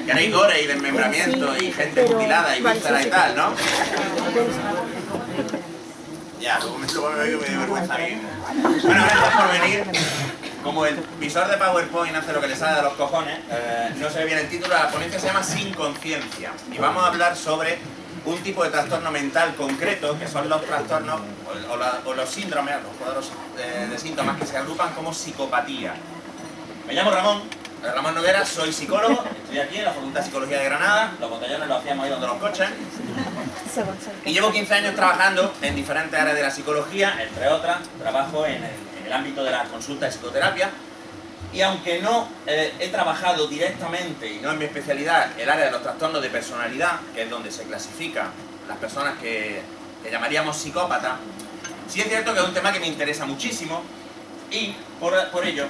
Queréis gore y desmembramiento y gente mutilada y vísceras y tal, ¿no? Ya, luego me veo que me dio vergüenza a mí. Bueno, gracias por venir. Como el visor de PowerPoint hace lo que le sale de los cojones, no se ve bien el título, la ponencia se llama Sin Conciencia. Y vamos a hablar sobre un tipo de trastorno mental concreto, que son los trastornos o los síndromes, los cuadros de síntomas que se agrupan como psicopatía. Me llamo Ramón Noguera, soy psicólogo, estoy aquí en la Facultad de Psicología de Granada, los botellones los hacíamos ahí donde los coches, y llevo 15 años trabajando en diferentes áreas de la psicología, entre otras, trabajo en el ámbito de la consulta de psicoterapia, y aunque no he trabajado directamente, y no es mi especialidad, el área de los trastornos de personalidad, que es donde se clasifican las personas que llamaríamos psicópatas, sí es cierto que es un tema que me interesa muchísimo, y por ello,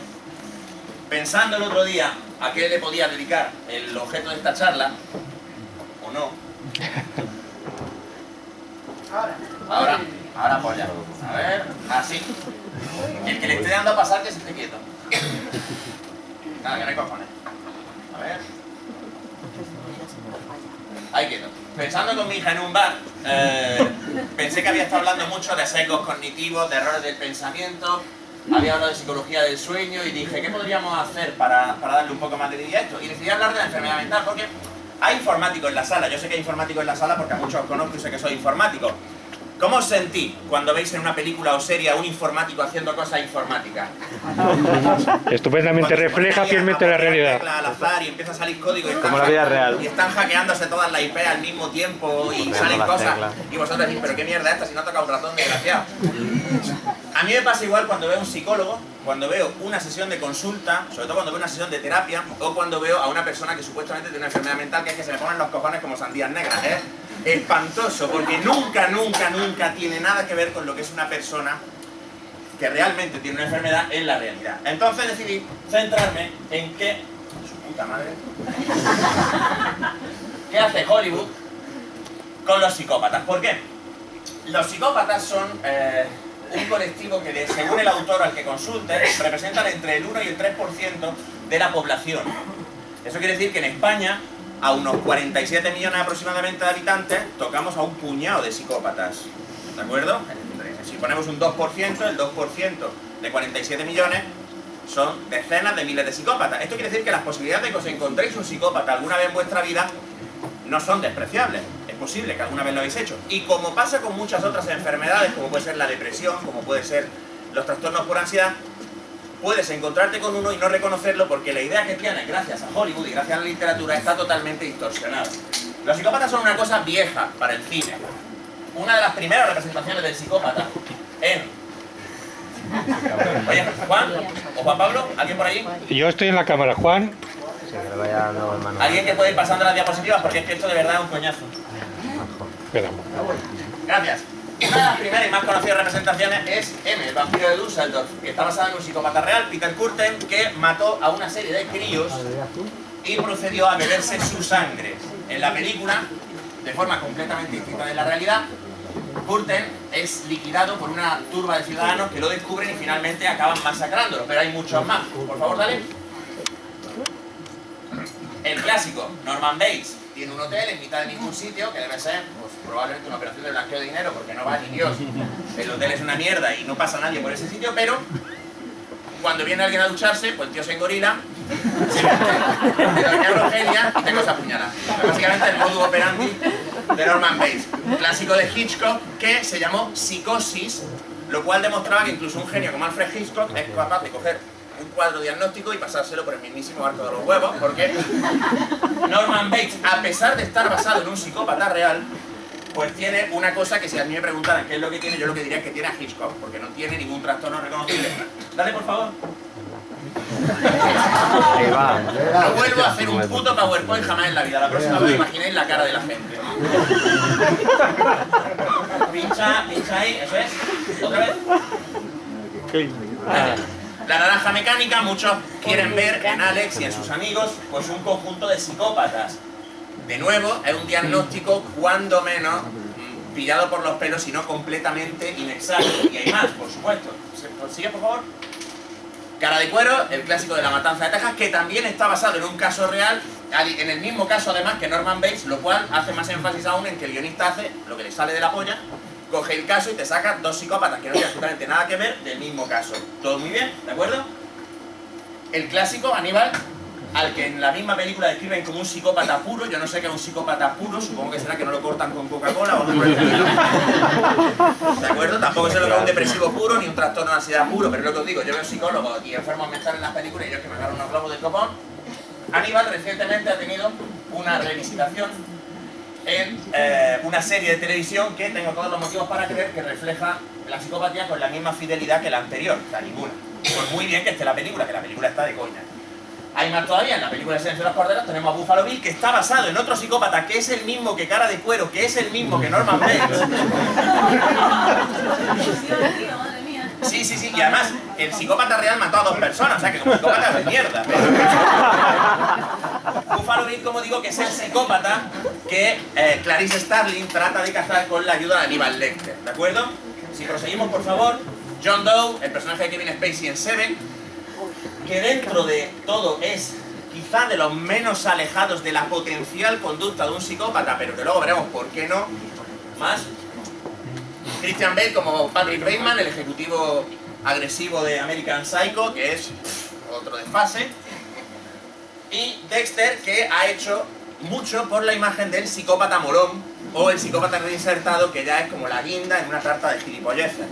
pensando el otro día a qué le podía dedicar el objeto de esta charla, o no. Ahora pues ya. A ver, así. El que le esté dando a pasar que se esté quieto. Nada, que no hay cojones. A ver. Ahí quieto. Pensando con mi hija en un bar, pensé que había estado hablando mucho de sesgos cognitivos, de errores del pensamiento. Había hablado de psicología del sueño y dije, ¿qué podríamos hacer para darle un poco más de vida a esto? Y decidí hablar de la enfermedad mental porque hay informáticos en la sala. Yo sé que hay informáticos en la sala porque a muchos os conozco y sé que soy informático. ¿Cómo os sentís cuando veis en una película o serie a un informático haciendo cosas informáticas? Estupendamente, refleja fielmente la realidad. Al azar y empieza a salir código y como la vida real. Y están hackeándose todas las IP al mismo tiempo y salen cosas. Y vosotros decís, pero qué mierda esta si no toca un ratón desgraciado. A mí me pasa igual cuando veo a un psicólogo, cuando veo una sesión de consulta, sobre todo cuando veo una sesión de terapia, o cuando veo a una persona que supuestamente tiene una enfermedad mental, que es que se me ponen los cojones como sandías negras. Es espantoso, porque nunca tiene nada que ver con lo que es una persona que realmente tiene una enfermedad en la realidad. Entonces decidí centrarme en qué... ¡Su puta madre! ¿Qué hace Hollywood con los psicópatas? ¿Por qué? Los psicópatas son un colectivo que, según el autor al que consulte, representan entre el 1 y el 3% de la población. Eso quiere decir que en España, a unos 47 millones aproximadamente de habitantes, tocamos a un puñado de psicópatas. ¿De acuerdo? Si ponemos un 2%, el 2% de 47 millones son decenas de miles de psicópatas. Esto quiere decir que las posibilidades de que os encontréis un psicópata alguna vez en vuestra vida no son despreciables. Es posible que alguna vez lo habéis hecho. Y como pasa con muchas otras enfermedades, como puede ser la depresión, como puede ser los trastornos por ansiedad, puedes encontrarte con uno y no reconocerlo porque la idea que tienes, gracias a Hollywood y gracias a la literatura, está totalmente distorsionada. Los psicópatas son una cosa vieja para el cine. Una de las primeras representaciones del psicópata en... Oye, ¿Juan? ¿O Juan Pablo? ¿Alguien por allí? Yo estoy en la cámara, Juan. Sí, que le vaya dando el manual. ¿Alguien que puede ir pasando las diapositivas? Porque es que esto de verdad es un coñazo. Espera. Gracias. Una de las primeras y más conocidas representaciones es M, el vampiro de Düsseldorf, que está basado en un psicópata real, Peter Kürten, que mató a una serie de críos y procedió a beberse su sangre. En la película, de forma completamente distinta de la realidad, Kürten es liquidado por una turba de ciudadanos que lo descubren y finalmente acaban masacrándolo, pero hay muchos más. Por favor, dale. El clásico, Norman Bates, tiene un hotel en mitad de ningún sitio, que debe ser pues, probablemente una operación de blanqueo de dinero, porque no va ni Dios. El hotel es una mierda y no pasa nadie por ese sitio, pero cuando viene alguien a ducharse, pues el tío se engorila, se doña Rogelia y te cosa apuñalada. Básicamente el modus operandi de Norman Bates, un clásico de Hitchcock que se llamó Psicosis, lo cual demostraba que incluso un genio como Alfred Hitchcock es capaz de coger un cuadro diagnóstico y pasárselo por el mismísimo arco de los huevos, porque Norman Bates, a pesar de estar basado en un psicópata real, pues tiene una cosa que si a mí me preguntaran qué es lo que tiene, yo lo que diría es que tiene a Hitchcock, porque no tiene ningún trastorno reconocible. Dale, por favor. Ahí va. No vuelvo a hacer un puto PowerPoint jamás en la vida. La próxima vez imaginéis la cara de la gente. Pincha ahí, eso es. Otra vez. Gracias. La naranja mecánica, muchos quieren ver en Alex y en sus amigos pues un conjunto de psicópatas. De nuevo, es un diagnóstico cuando menos pillado por los pelos y no completamente inexacto. Y hay más, por supuesto. ¿Sigue, por favor? Cara de cuero, el clásico de La Matanza de Texas, que también está basado en un caso real En el mismo caso además que Norman Bates, lo cual hace más énfasis aún en que el guionista hace lo que le sale de la polla, coge el caso y te saca dos psicópatas que no tienen absolutamente nada que ver del mismo caso. Todo muy bien, ¿de acuerdo? El clásico Aníbal, al que en la misma película describen como un psicópata puro. Yo no sé qué es un psicópata puro, supongo que será que no lo cortan con Coca-Cola o no. ¿De acuerdo? Tampoco sé lo que es un depresivo puro ni un trastorno de ansiedad puro, pero es lo que os digo, yo veo psicólogos y enfermos mentales en las películas y yo es que me agarro unos globos del copón. Aníbal recientemente ha tenido una revisitación en una serie de televisión que tengo todos los motivos para creer que refleja la psicopatía con la misma fidelidad que la anterior, o sea, ninguna. Pues muy bien que esté la película, que la película está de coña. Hay más todavía, en la película de Silencio de los Corderos tenemos a Buffalo Bill, que está basado en otro psicópata que es el mismo que Cara de Cuero, que es el mismo que Norman Bates. Sí, sí, sí, y además el psicópata real mató a 2 personas, o sea que como psicópata es de mierda. Buffalo Bill, como digo, que es el psicópata que Clarice Starling trata de cazar con la ayuda de Aníbal Lecter, ¿de acuerdo? Si proseguimos, por favor, John Doe, el personaje de Kevin Spacey en Seven, que dentro de todo es quizá de los menos alejados de la potencial conducta de un psicópata, pero que luego veremos por qué no, más. Christian Bale como Patrick Bateman, el ejecutivo agresivo de American Psycho, que es otro desfase. Y Dexter, que ha hecho mucho por la imagen del psicópata molón, o el psicópata reinsertado, que ya es como la guinda en una tarta de gilipolleces.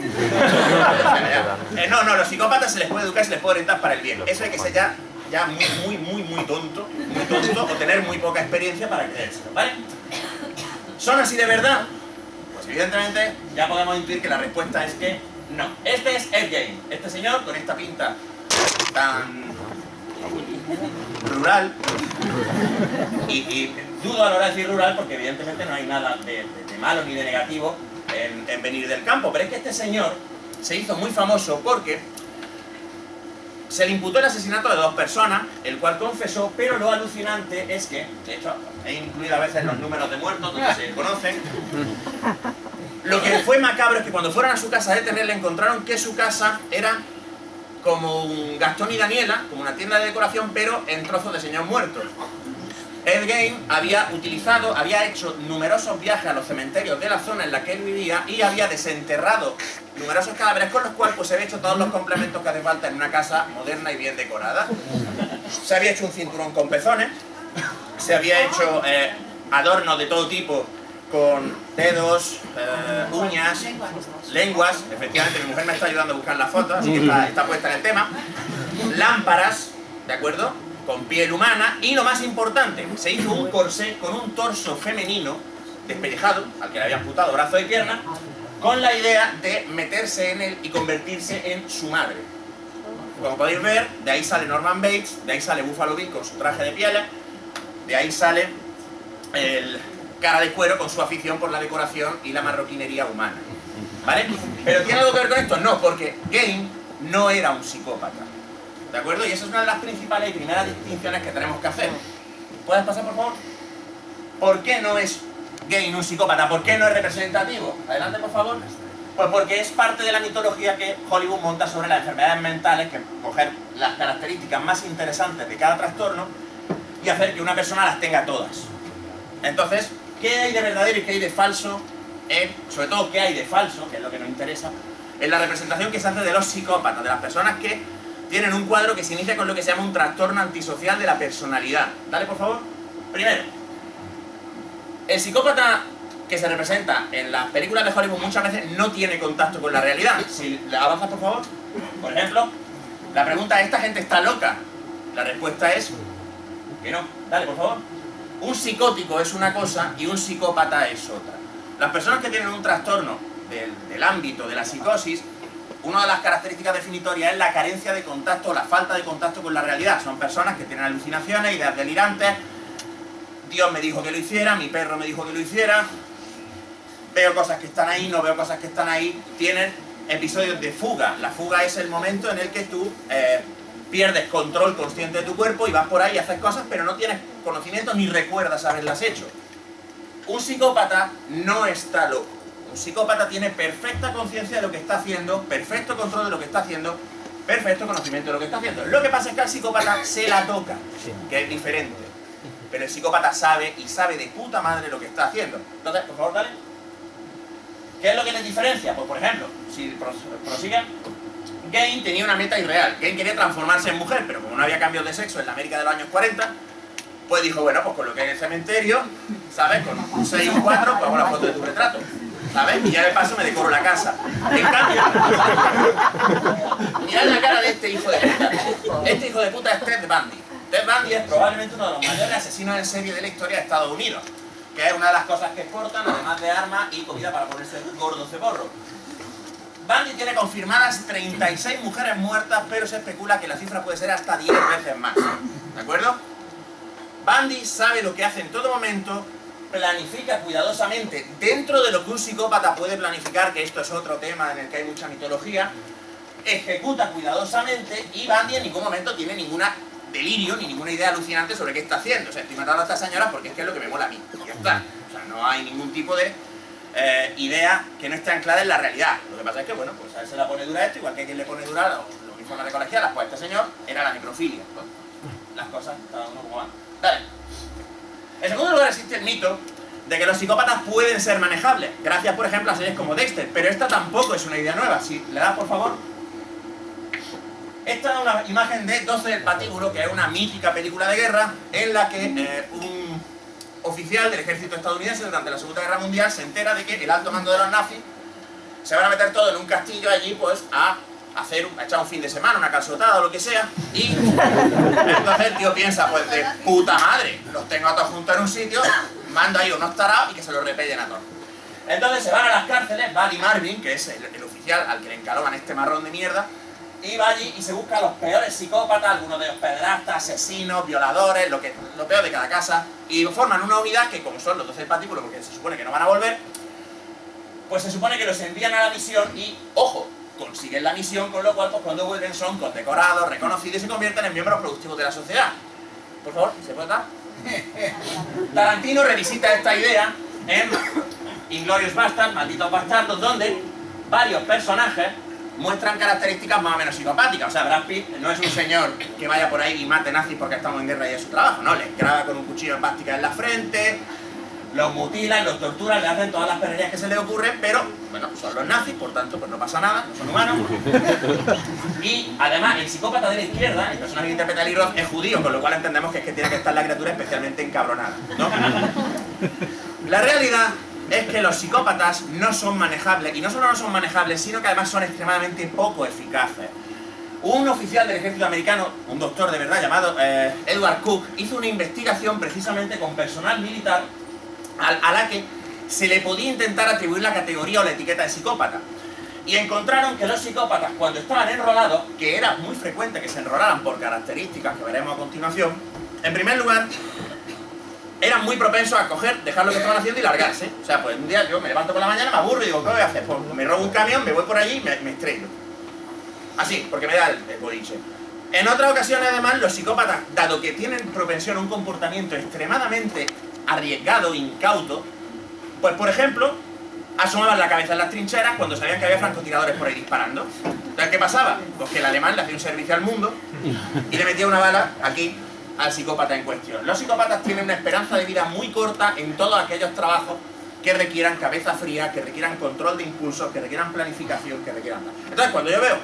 No, los psicópatas se les puede educar, se les puede orientar para el bien. Eso hay que ser ya muy tonto, o tener muy poca experiencia para creérselo, ¿vale? ¿Son así de verdad? Pues evidentemente ya podemos intuir que la respuesta es que no. Este es Ed Gein, este señor con esta pinta tan rural, y dudo a la hora de decir rural porque evidentemente no hay nada de malo ni de negativo en venir del campo, pero es que este señor se hizo muy famoso porque se le imputó el asesinato de 2 personas, el cual confesó, pero lo alucinante es que, de hecho, he incluido a veces los números de muertos, donde se conocen. Lo que fue macabro es que cuando fueron a su casa de terror le encontraron que su casa era como un Gastón y Daniela, como una tienda de decoración, pero en trozos de señor muertos. Ed Gein había hecho numerosos viajes a los cementerios de la zona en la que él vivía y había desenterrado numerosos cadáveres con los cuales pues, se había hecho todos los complementos que hace falta en una casa moderna y bien decorada. Se había hecho un cinturón con pezones, se había hecho adornos de todo tipo con dedos, uñas, lenguas. Efectivamente, mi mujer me está ayudando a buscar las fotos, así que está puesta en el tema. Lámparas, ¿de acuerdo? Con piel humana, y lo más importante, se hizo un corsé con un torso femenino despellejado, al que le habían amputado brazo y pierna, con la idea de meterse en él y convertirse en su madre. Como podéis ver, de ahí sale Norman Bates, de ahí sale Buffalo Bill con su traje de piel, de ahí sale el Cara de Cuero con su afición por la decoración y la marroquinería humana, ¿vale? ¿Pero tiene algo que ver con esto? No, porque Gein no era un psicópata, ¿de acuerdo? Y esa es una de las principales y primeras distinciones que tenemos que hacer. ¿Puedes pasar, por favor? ¿Por qué no es Gein un psicópata? ¿Por qué no es representativo? Adelante, por favor. Pues porque es parte de la mitología que Hollywood monta sobre las enfermedades mentales, que coger las características más interesantes de cada trastorno y hacer que una persona las tenga todas. Entonces, ¿qué hay de verdadero y qué hay de falso? Sobre todo, ¿qué hay de falso? Que es lo que nos interesa, en la representación que se hace de los psicópatas, de las personas que tienen un cuadro que se inicia con lo que se llama un trastorno antisocial de la personalidad. Dale, por favor. Primero, el psicópata que se representa en las películas de Hollywood muchas veces no tiene contacto con la realidad. Si avanzas, por favor. Por ejemplo, la pregunta es, ¿esta gente está loca? La respuesta es que no. Dale, por favor. Un psicótico es una cosa y un psicópata es otra. Las personas que tienen un trastorno del ámbito de la psicosis, una de las características definitorias es la carencia de contacto o la falta de contacto con la realidad. Son personas que tienen alucinaciones, ideas delirantes. Dios me dijo que lo hiciera, mi perro me dijo que lo hiciera, veo cosas que están ahí, no veo cosas que están ahí. Tienen episodios de fuga. La fuga es el momento en el que tú pierdes control consciente de tu cuerpo y vas por ahí y haces cosas, pero no tienes conocimiento ni recuerdas haberlas hecho. Un psicópata no está loco. Un psicópata tiene perfecta conciencia de lo que está haciendo, perfecto control de lo que está haciendo, perfecto conocimiento de lo que está haciendo. Lo que pasa es que al psicópata se la toca, que es diferente. pero el psicópata sabe, y sabe de puta madre lo que está haciendo. Entonces, por favor, dale. ¿Qué es lo que les diferencia? Pues, por ejemplo, si prosiguen, Gain tenía una meta irreal. Gain quería transformarse en mujer, pero como no había cambios de sexo en la América de los años 40, pues dijo, bueno, pues con lo que hay en el cementerio, ¿sabes? Con 6 y 4, pues hago la foto de tu retrato, ¿sabes? Y ya de paso me decoro la casa. En cambio, mirad la cara de este hijo de puta. Este hijo de puta es Ted Bundy. Ted Bundy es probablemente uno de los mayores asesinos en serie de la historia de Estados Unidos, que es una de las cosas que exportan, además de armas y comida para ponerse gordo ceborro. Bundy tiene confirmadas 36 mujeres muertas, pero se especula que la cifra puede ser hasta 10 veces más. ¿De acuerdo? Bundy sabe lo que hace en todo momento, planifica cuidadosamente dentro de lo que un psicópata puede planificar, que esto es otro tema en el que hay mucha mitología, ejecuta cuidadosamente y Bundy en ningún momento tiene ninguna delirio ni ninguna idea alucinante sobre qué está haciendo. O sea, estoy matando a esta señora porque es que es lo que me mola a mí. Y ya está. O sea, no hay ningún tipo de idea que no esté anclada en la realidad. Lo que pasa es que, bueno, pues a él se la pone dura esto, igual que a quien le pone dura los uniformes de colegialas, pues este señor era la necrofilia. Pues, las cosas, cada uno como van. Dale. En segundo lugar existe el mito de que los psicópatas pueden ser manejables, gracias por ejemplo a series como Dexter, pero esta tampoco es una idea nueva. Si le das por favor. Esta es una imagen de 12 del Patíbulo, que es una mítica película de guerra en la que un oficial del ejército estadounidense durante la Segunda Guerra Mundial se entera de que el alto mando de los nazis se van a meter todo en un castillo allí pues a echar un fin de semana, una calzotada o lo que sea, y entonces el tío piensa, pues de puta madre, los tengo a todos juntos en un sitio, mando ahí unos tarados y que se los repellen a todos. Entonces se van a las cárceles, Buddy Marvin, que es el oficial al que le encaloman este marrón de mierda, y va allí y se busca a los peores psicópatas, algunos de ellos pederastas, asesinos, violadores, lo peor de cada casa, y forman una unidad que, como son los 12 del Patíbulo, porque se supone que no van a volver, pues se supone que los envían a la misión y, ojo, consiguen la misión, con lo cual pues cuando vuelven son condecorados, reconocidos y se convierten en miembros productivos de la sociedad. Por favor, ¿se puede dar? Tarantino revisita esta idea en Inglourious Basterds, Malditos Bastardos, donde varios personajes muestran características más o menos psicopáticas. O sea, Brad Pitt no es un señor que vaya por ahí y mate nazis porque estamos en guerra y es su trabajo, no, les graba con un cuchillo en plástica en la frente, los mutilan, los torturan, le hacen todas las perrerías que se les ocurren, pero, bueno, son los nazis, por tanto, pues no pasa nada, no son humanos. Y, además, el psicópata de la izquierda, el personaje que interpreta a Lee Roth, es judío, con lo cual entendemos que es que tiene que estar la criatura especialmente encabronada, ¿no? La realidad es que los psicópatas no son manejables, y no solo no son manejables, sino que además son extremadamente poco eficaces. Un oficial del ejército americano, un doctor de verdad llamado Edward Cook, hizo una investigación precisamente con personal militar a la que se le podía intentar atribuir la categoría o la etiqueta de psicópata. Y encontraron que los psicópatas, cuando estaban enrolados, que era muy frecuente que se enrolaran por características que veremos a continuación, en primer lugar, eran muy propensos a coger, dejar lo que estaban haciendo y largarse. O sea, pues un día yo me levanto por la mañana, me aburro y digo, ¿qué voy a hacer? Pues me robo un camión, me voy por allí y me estrello. Así, porque me da el boliche. En otras ocasiones, además, los psicópatas, dado que tienen propensión a un comportamiento extremadamente arriesgado, incauto, pues por ejemplo, asomaban la cabeza en las trincheras cuando sabían que había francotiradores por ahí disparando. Entonces, ¿qué pasaba? Pues que el alemán le hacía un servicio al mundo y le metía una bala aquí al psicópata en cuestión. Los psicópatas tienen una esperanza de vida muy corta en todos aquellos trabajos que requieran cabeza fría, que requieran control de impulsos, que requieran planificación, que requieran... Entonces, cuando yo veo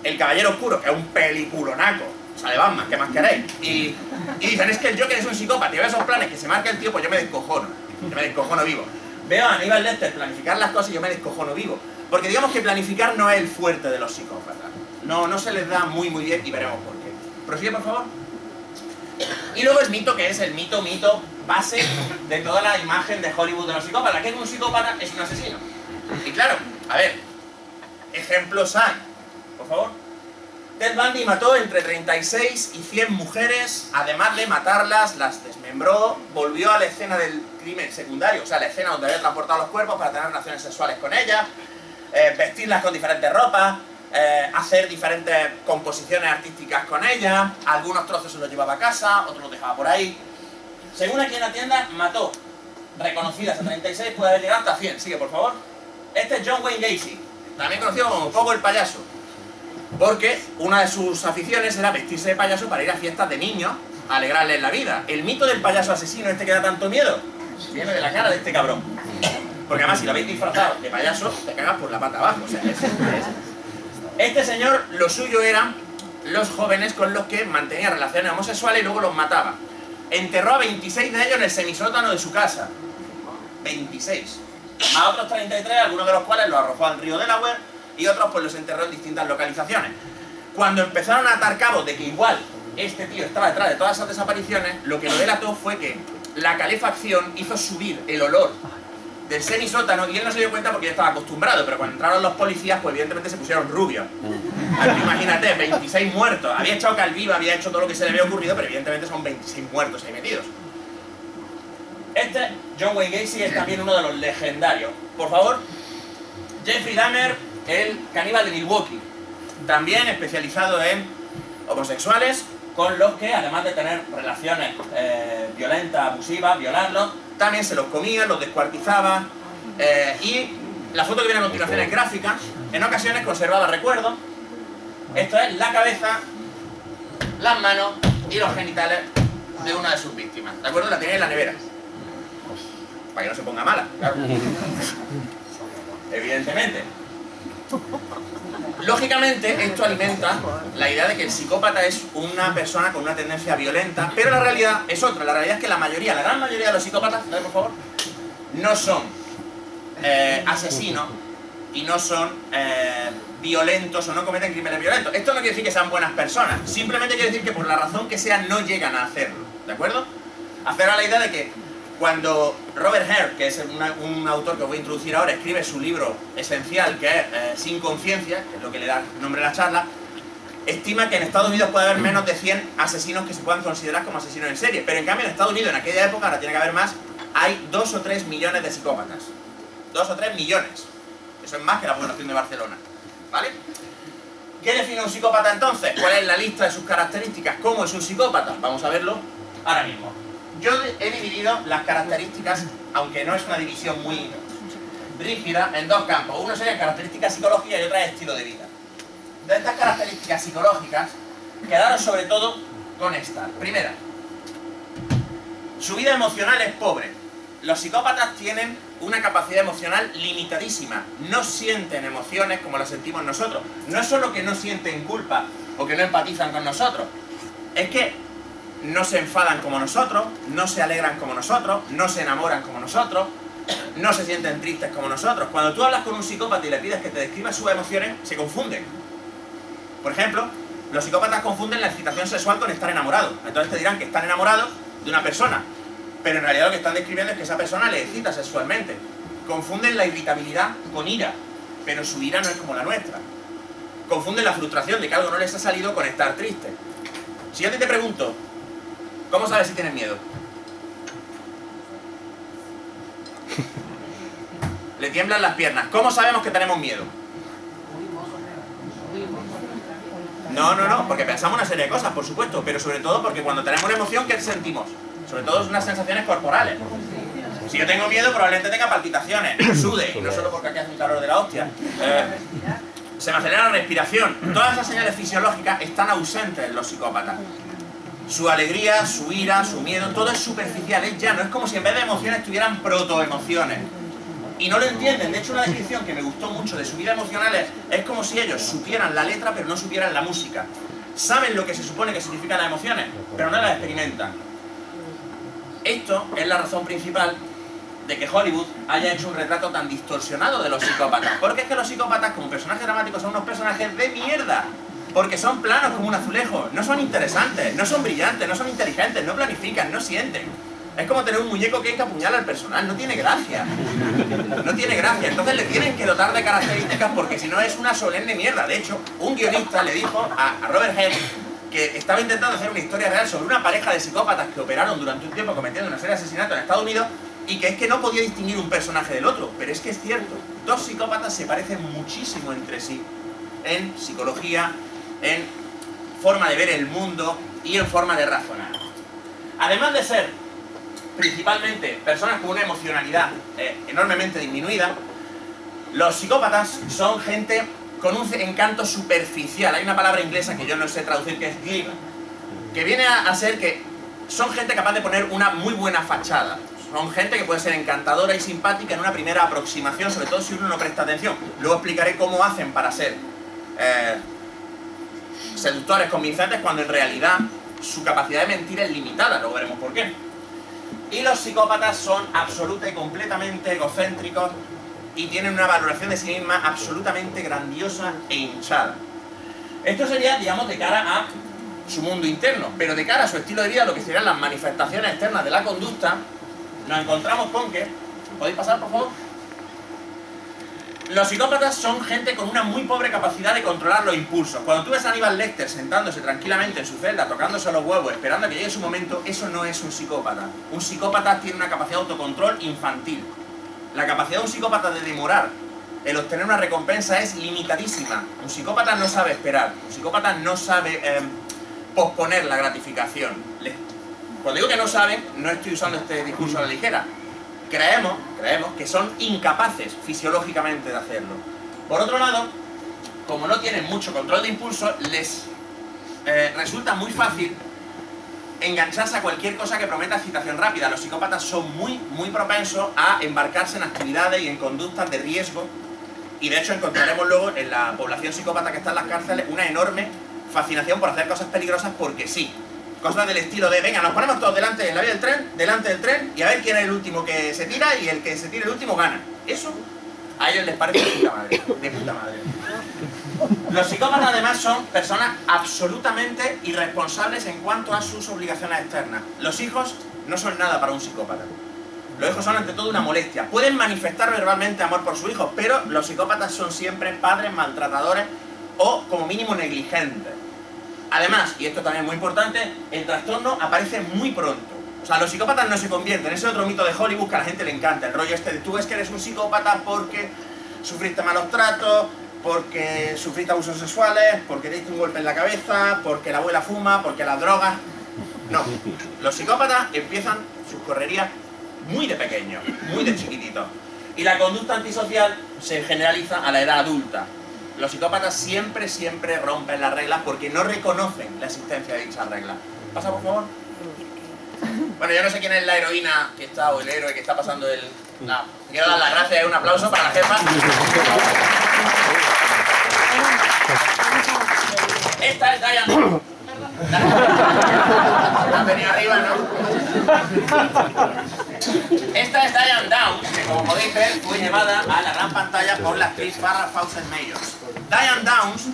El Caballero Oscuro, que es un peliculonaco, sale Batman, ¿qué más queréis? Y dicen, es que el Joker es un psicópata, y veo esos planes que se marca el tío, pues yo me descojono vivo. Veo a Aníbal Lecter planificar las cosas y yo me descojono vivo. Porque digamos que planificar no es el fuerte de los psicópatas. No se les da muy bien y veremos por qué. Prosigue, por favor. Y luego el mito, que es el mito base de toda la imagen de Hollywood de los psicópatas, que es un psicópata, es un asesino. Y claro, a ver, ejemplos hay, por favor. Ted Bundy mató entre 36 y 100 mujeres, además de matarlas, las desmembró, volvió a la escena del crimen secundario, o sea, la escena donde había transportado los cuerpos para tener relaciones sexuales con ellas, vestirlas con diferentes ropas, hacer diferentes composiciones artísticas con ellas, algunos trozos se los llevaba a casa, otros los dejaba por ahí. Según aquí en la tienda, mató reconocidas a 36, puede haber llegado hasta 100. Sigue, por favor. Este es John Wayne Gacy, también conocido como Pogo el Payaso, porque una de sus aficiones era vestirse de payaso para ir a fiestas de niños alegrarles la vida. El mito del payaso asesino este que da tanto miedo viene de la cara de este cabrón. Porque además si lo habéis disfrazado de payaso, te cagas por la pata abajo. O sea, este señor, lo suyo eran los jóvenes con los que mantenía relaciones homosexuales y luego los mataba. Enterró a 26 de ellos en el semisótano de su casa. 26. Más otros 33, algunos de los cuales los arrojó al río Delaware y otros pues los enterró en distintas localizaciones. Cuando empezaron a atar cabos de que igual este tío estaba detrás de todas esas desapariciones, lo que lo delató fue que la calefacción hizo subir el olor del semisótano y él no se dio cuenta porque ya estaba acostumbrado, pero cuando entraron los policías pues evidentemente se pusieron rubios. Imagínate, 26 muertos, había echado calviva, había hecho todo lo que se le había ocurrido, pero evidentemente son 26 muertos ahí metidos. Este, John Wayne Gacy, es también uno de los legendarios. Por favor, Jeffrey Dahmer, el caníbal de Milwaukee, también especializado en homosexuales, con los que, además de tener relaciones violentas, abusivas, violarlos, también se los comía, los descuartizaba, y la foto que viene a continuación es gráfica, en ocasiones conservaba recuerdos. Esto es la cabeza, las manos y los genitales de una de sus víctimas, ¿de acuerdo? La tenía en la nevera, para que no se ponga mala, claro. Evidentemente. Lógicamente, esto alimenta la idea de que el psicópata es una persona con una tendencia violenta, pero la realidad es otra. La realidad es que la gran mayoría de los psicópatas, dale por favor, no son asesinos y no son violentos o no cometen crímenes violentos. Esto no quiere decir que sean buenas personas, simplemente quiere decir que por la razón que sea no llegan a hacerlo, ¿de acuerdo? Hacer a la idea de que cuando Robert Hare, que es un autor que os voy a introducir ahora, escribe su libro esencial, que es Sin conciencia, que es lo que le da nombre a la charla, estima que en Estados Unidos puede haber menos de 100 asesinos que se puedan considerar como asesinos en serie, pero en cambio en Estados Unidos en aquella época, ahora tiene que haber más, hay 2 o 3 millones de psicópatas. 2 o 3 millones. Eso es más que la población de Barcelona, ¿vale? ¿Qué define un psicópata entonces? ¿Cuál es la lista de sus características? ¿Cómo es un psicópata? Vamos a verlo ahora mismo. Yo he dividido las características, aunque no es una división muy rígida, en 2 campos. Uno sería características psicológicas y otra es estilo de vida. De estas características psicológicas, quedaros sobre todo con esta. Primera, su vida emocional es pobre. Los psicópatas tienen una capacidad emocional limitadísima. No sienten emociones como las sentimos nosotros. No es solo que no sienten culpa o que no empatizan con nosotros. Es que no se enfadan como nosotros, no se alegran como nosotros, no se enamoran como nosotros, no se sienten tristes como nosotros. Cuando tú hablas con un psicópata y le pides que te describa sus emociones, se confunden. Por ejemplo, los psicópatas confunden la excitación sexual con estar enamorado. Entonces te dirán que están enamorados de una persona, pero en realidad lo que están describiendo es que esa persona le excita sexualmente. Confunden la irritabilidad con ira, pero su ira no es como la nuestra. Confunden la frustración de que algo no les ha salido con estar triste. Si yo a ti te pregunto, ¿cómo sabes si tienes miedo? Le tiemblan las piernas. ¿Cómo sabemos que tenemos miedo? No, porque pensamos una serie de cosas, por supuesto, pero sobre todo porque cuando tenemos una emoción, ¿qué sentimos? Sobre todo unas sensaciones corporales. Si yo tengo miedo, probablemente tenga palpitaciones, sude, y no solo porque aquí hace un calor de la hostia. Se me acelera la respiración. Todas esas señales fisiológicas están ausentes en los psicópatas. Su alegría, su ira, su miedo, todo es superficial, es llano. Es como si en vez de emociones tuvieran protoemociones. Y no lo entienden. De hecho, una descripción que me gustó mucho de su vida emocional es como si ellos supieran la letra pero no supieran la música. Saben lo que se supone que significan las emociones, pero no las experimentan. Esto es la razón principal de que Hollywood haya hecho un retrato tan distorsionado de los psicópatas. Porque es que los psicópatas, como personajes dramáticos, son unos personajes de mierda. Porque son planos como un azulejo, no son interesantes, no son brillantes, no son inteligentes, no planifican, no sienten. Es como tener un muñeco que hay que apuñalar al personal, no tiene gracia. No tiene gracia, entonces le tienen que dotar de características porque si no es una solemne mierda. De hecho, un guionista le dijo a Robert Hare que estaba intentando hacer una historia real sobre una pareja de psicópatas que operaron durante un tiempo cometiendo una serie de asesinatos en Estados Unidos y que es que no podía distinguir un personaje del otro. Pero es que es cierto, 2 psicópatas se parecen muchísimo entre sí en psicología, en forma de ver el mundo y en forma de razonar. Además de ser principalmente personas con una emocionalidad enormemente disminuida, los psicópatas son gente con un encanto superficial. Hay una palabra inglesa que yo no sé traducir que es glib, que viene a ser que son gente capaz de poner una muy buena fachada. Son gente que puede ser encantadora y simpática en una primera aproximación, sobre todo si uno no presta atención. Luego explicaré cómo hacen para ser seductores convincentes cuando en realidad su capacidad de mentir es limitada. Luego veremos por qué. Y los psicópatas son absoluta y completamente egocéntricos y tienen una valoración de sí misma absolutamente grandiosa e hinchada. Esto sería, digamos, de cara a su mundo interno, pero de cara a su estilo de vida, lo que serían las manifestaciones externas de la conducta, nos encontramos con que... ¿Podéis pasar, por favor? Los psicópatas son gente con una muy pobre capacidad de controlar los impulsos. Cuando tú ves a Aníbal Lecter sentándose tranquilamente en su celda, tocándose los huevos, esperando a que llegue su momento, eso no es un psicópata. Un psicópata tiene una capacidad de autocontrol infantil. La capacidad de un psicópata de demorar el obtener una recompensa es limitadísima. Un psicópata no sabe esperar. Un psicópata no sabe posponer la gratificación. Cuando digo que no saben, no estoy usando este discurso a la ligera. Creemos que son incapaces fisiológicamente de hacerlo. Por otro lado, como no tienen mucho control de impulso, les resulta muy fácil engancharse a cualquier cosa que prometa excitación rápida. Los psicópatas son muy propensos a embarcarse en actividades y en conductas de riesgo, y de hecho encontraremos luego en la población psicópata que está en las cárceles una enorme fascinación por hacer cosas peligrosas porque sí. Cosas del estilo de, venga, nos ponemos todos delante en la vía del tren, delante del tren, y a ver quién es el último que se tira, y el que se tire el último gana. Eso a ellos les parece de puta madre, de puta madre. Los psicópatas además son personas absolutamente irresponsables en cuanto a sus obligaciones externas. Los hijos no son nada para un psicópata. Los hijos son ante todo una molestia. Pueden manifestar verbalmente amor por sus hijos, pero los psicópatas son siempre padres maltratadores o como mínimo negligentes. Además, y esto también es muy importante, el trastorno aparece muy pronto. O sea, los psicópatas no se convierten, ese otro mito de Hollywood que a la gente le encanta, el rollo este de tú ves que eres un psicópata porque sufriste malos tratos, porque sufriste abusos sexuales, porque te diste un golpe en la cabeza, porque la abuela fuma, porque las drogas... No, los psicópatas empiezan sus correrías muy de pequeños, muy de chiquititos. Y la conducta antisocial se generaliza a la edad adulta. Los psicópatas siempre rompen las reglas porque no reconocen la existencia de dichas reglas. ¿Pasa, por favor? Bueno, yo no sé quién es la heroína que está, o el héroe que está pasando el... No, quiero dar las gracias y un aplauso para la jefa. Esta es Diane... Han venido arriba, ¿no? Esta es Diane Downs, que como podéis ver fue llevada a la gran pantalla por la actriz Farrah Fawcett Mayors. Diane Downs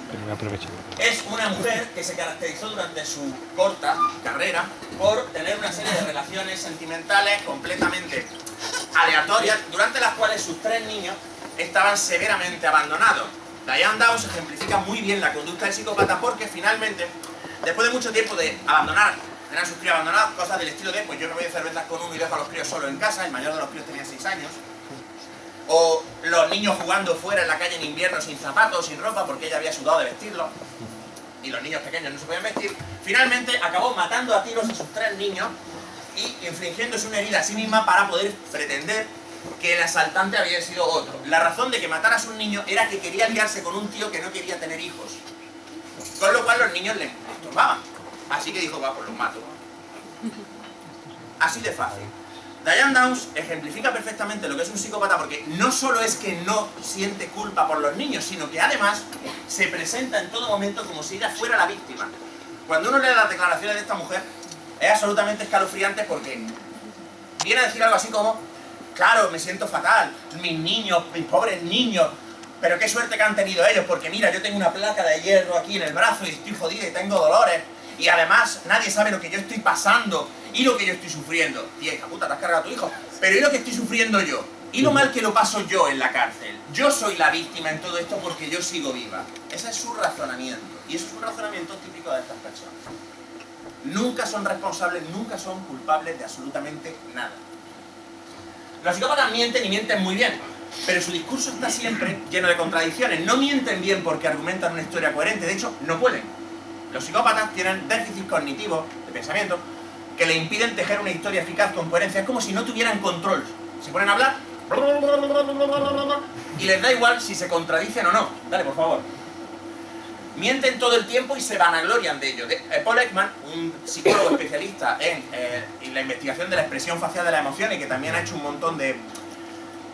es una mujer que se caracterizó durante su corta carrera por tener una serie de relaciones sentimentales completamente aleatorias, durante las cuales sus 3 niños estaban severamente abandonados. Diane Downs ejemplifica muy bien la conducta del psicópata porque finalmente, después de mucho tiempo de abandonar, tener a sus críos abandonados, cosas del estilo de, pues yo me voy de cervezas con uno y dejo a los críos solos en casa, el mayor de los críos tenía 6 años, o los niños jugando fuera en la calle en invierno sin zapatos, sin ropa, porque ella había sudado de vestirlos, y los niños pequeños no se podían vestir, finalmente acabó matando a tiros a sus 3 niños y infligiéndose una herida a sí misma para poder pretender que el asaltante había sido otro. La razón de que matara a sus niños era que quería liarse con un tío que no quería tener hijos, con lo cual los niños le estorbaban. Así que dijo, va, pues los mato. Así de fácil. Diane Downs ejemplifica perfectamente lo que es un psicópata porque no solo es que no siente culpa por los niños, sino que además se presenta en todo momento como si ella fuera la víctima. Cuando uno lee las declaraciones de esta mujer, es absolutamente escalofriante porque viene a decir algo así como, claro, me siento fatal, mis niños, mis pobres niños, pero qué suerte que han tenido ellos, porque mira, yo tengo una placa de hierro aquí en el brazo y estoy jodida y tengo dolores. Y además nadie sabe lo que yo estoy pasando y lo que yo estoy sufriendo. Tía, hija puta, te has cargado a tu hijo. Pero ¿y lo que estoy sufriendo yo? ¿Y lo mal que lo paso yo en la cárcel? Yo soy la víctima en todo esto porque yo sigo viva. Ese es su razonamiento. Y eso es un razonamiento típico de estas personas. Nunca son responsables, nunca son culpables de absolutamente nada. Los psicópatas mienten y mienten muy bien, pero su discurso está siempre lleno de contradicciones. No mienten bien porque argumentan una historia coherente, de hecho, no pueden. Los psicópatas tienen déficits cognitivos de pensamiento que le impiden tejer una historia eficaz con coherencia. Es como si no tuvieran control. Se ponen a hablar y les da igual si se contradicen o no. Dale, por favor. mienten todo el tiempo y se vanaglorian de ello. Paul Ekman, un psicólogo especialista en la investigación de la expresión facial de las emociones y que también ha hecho un montón de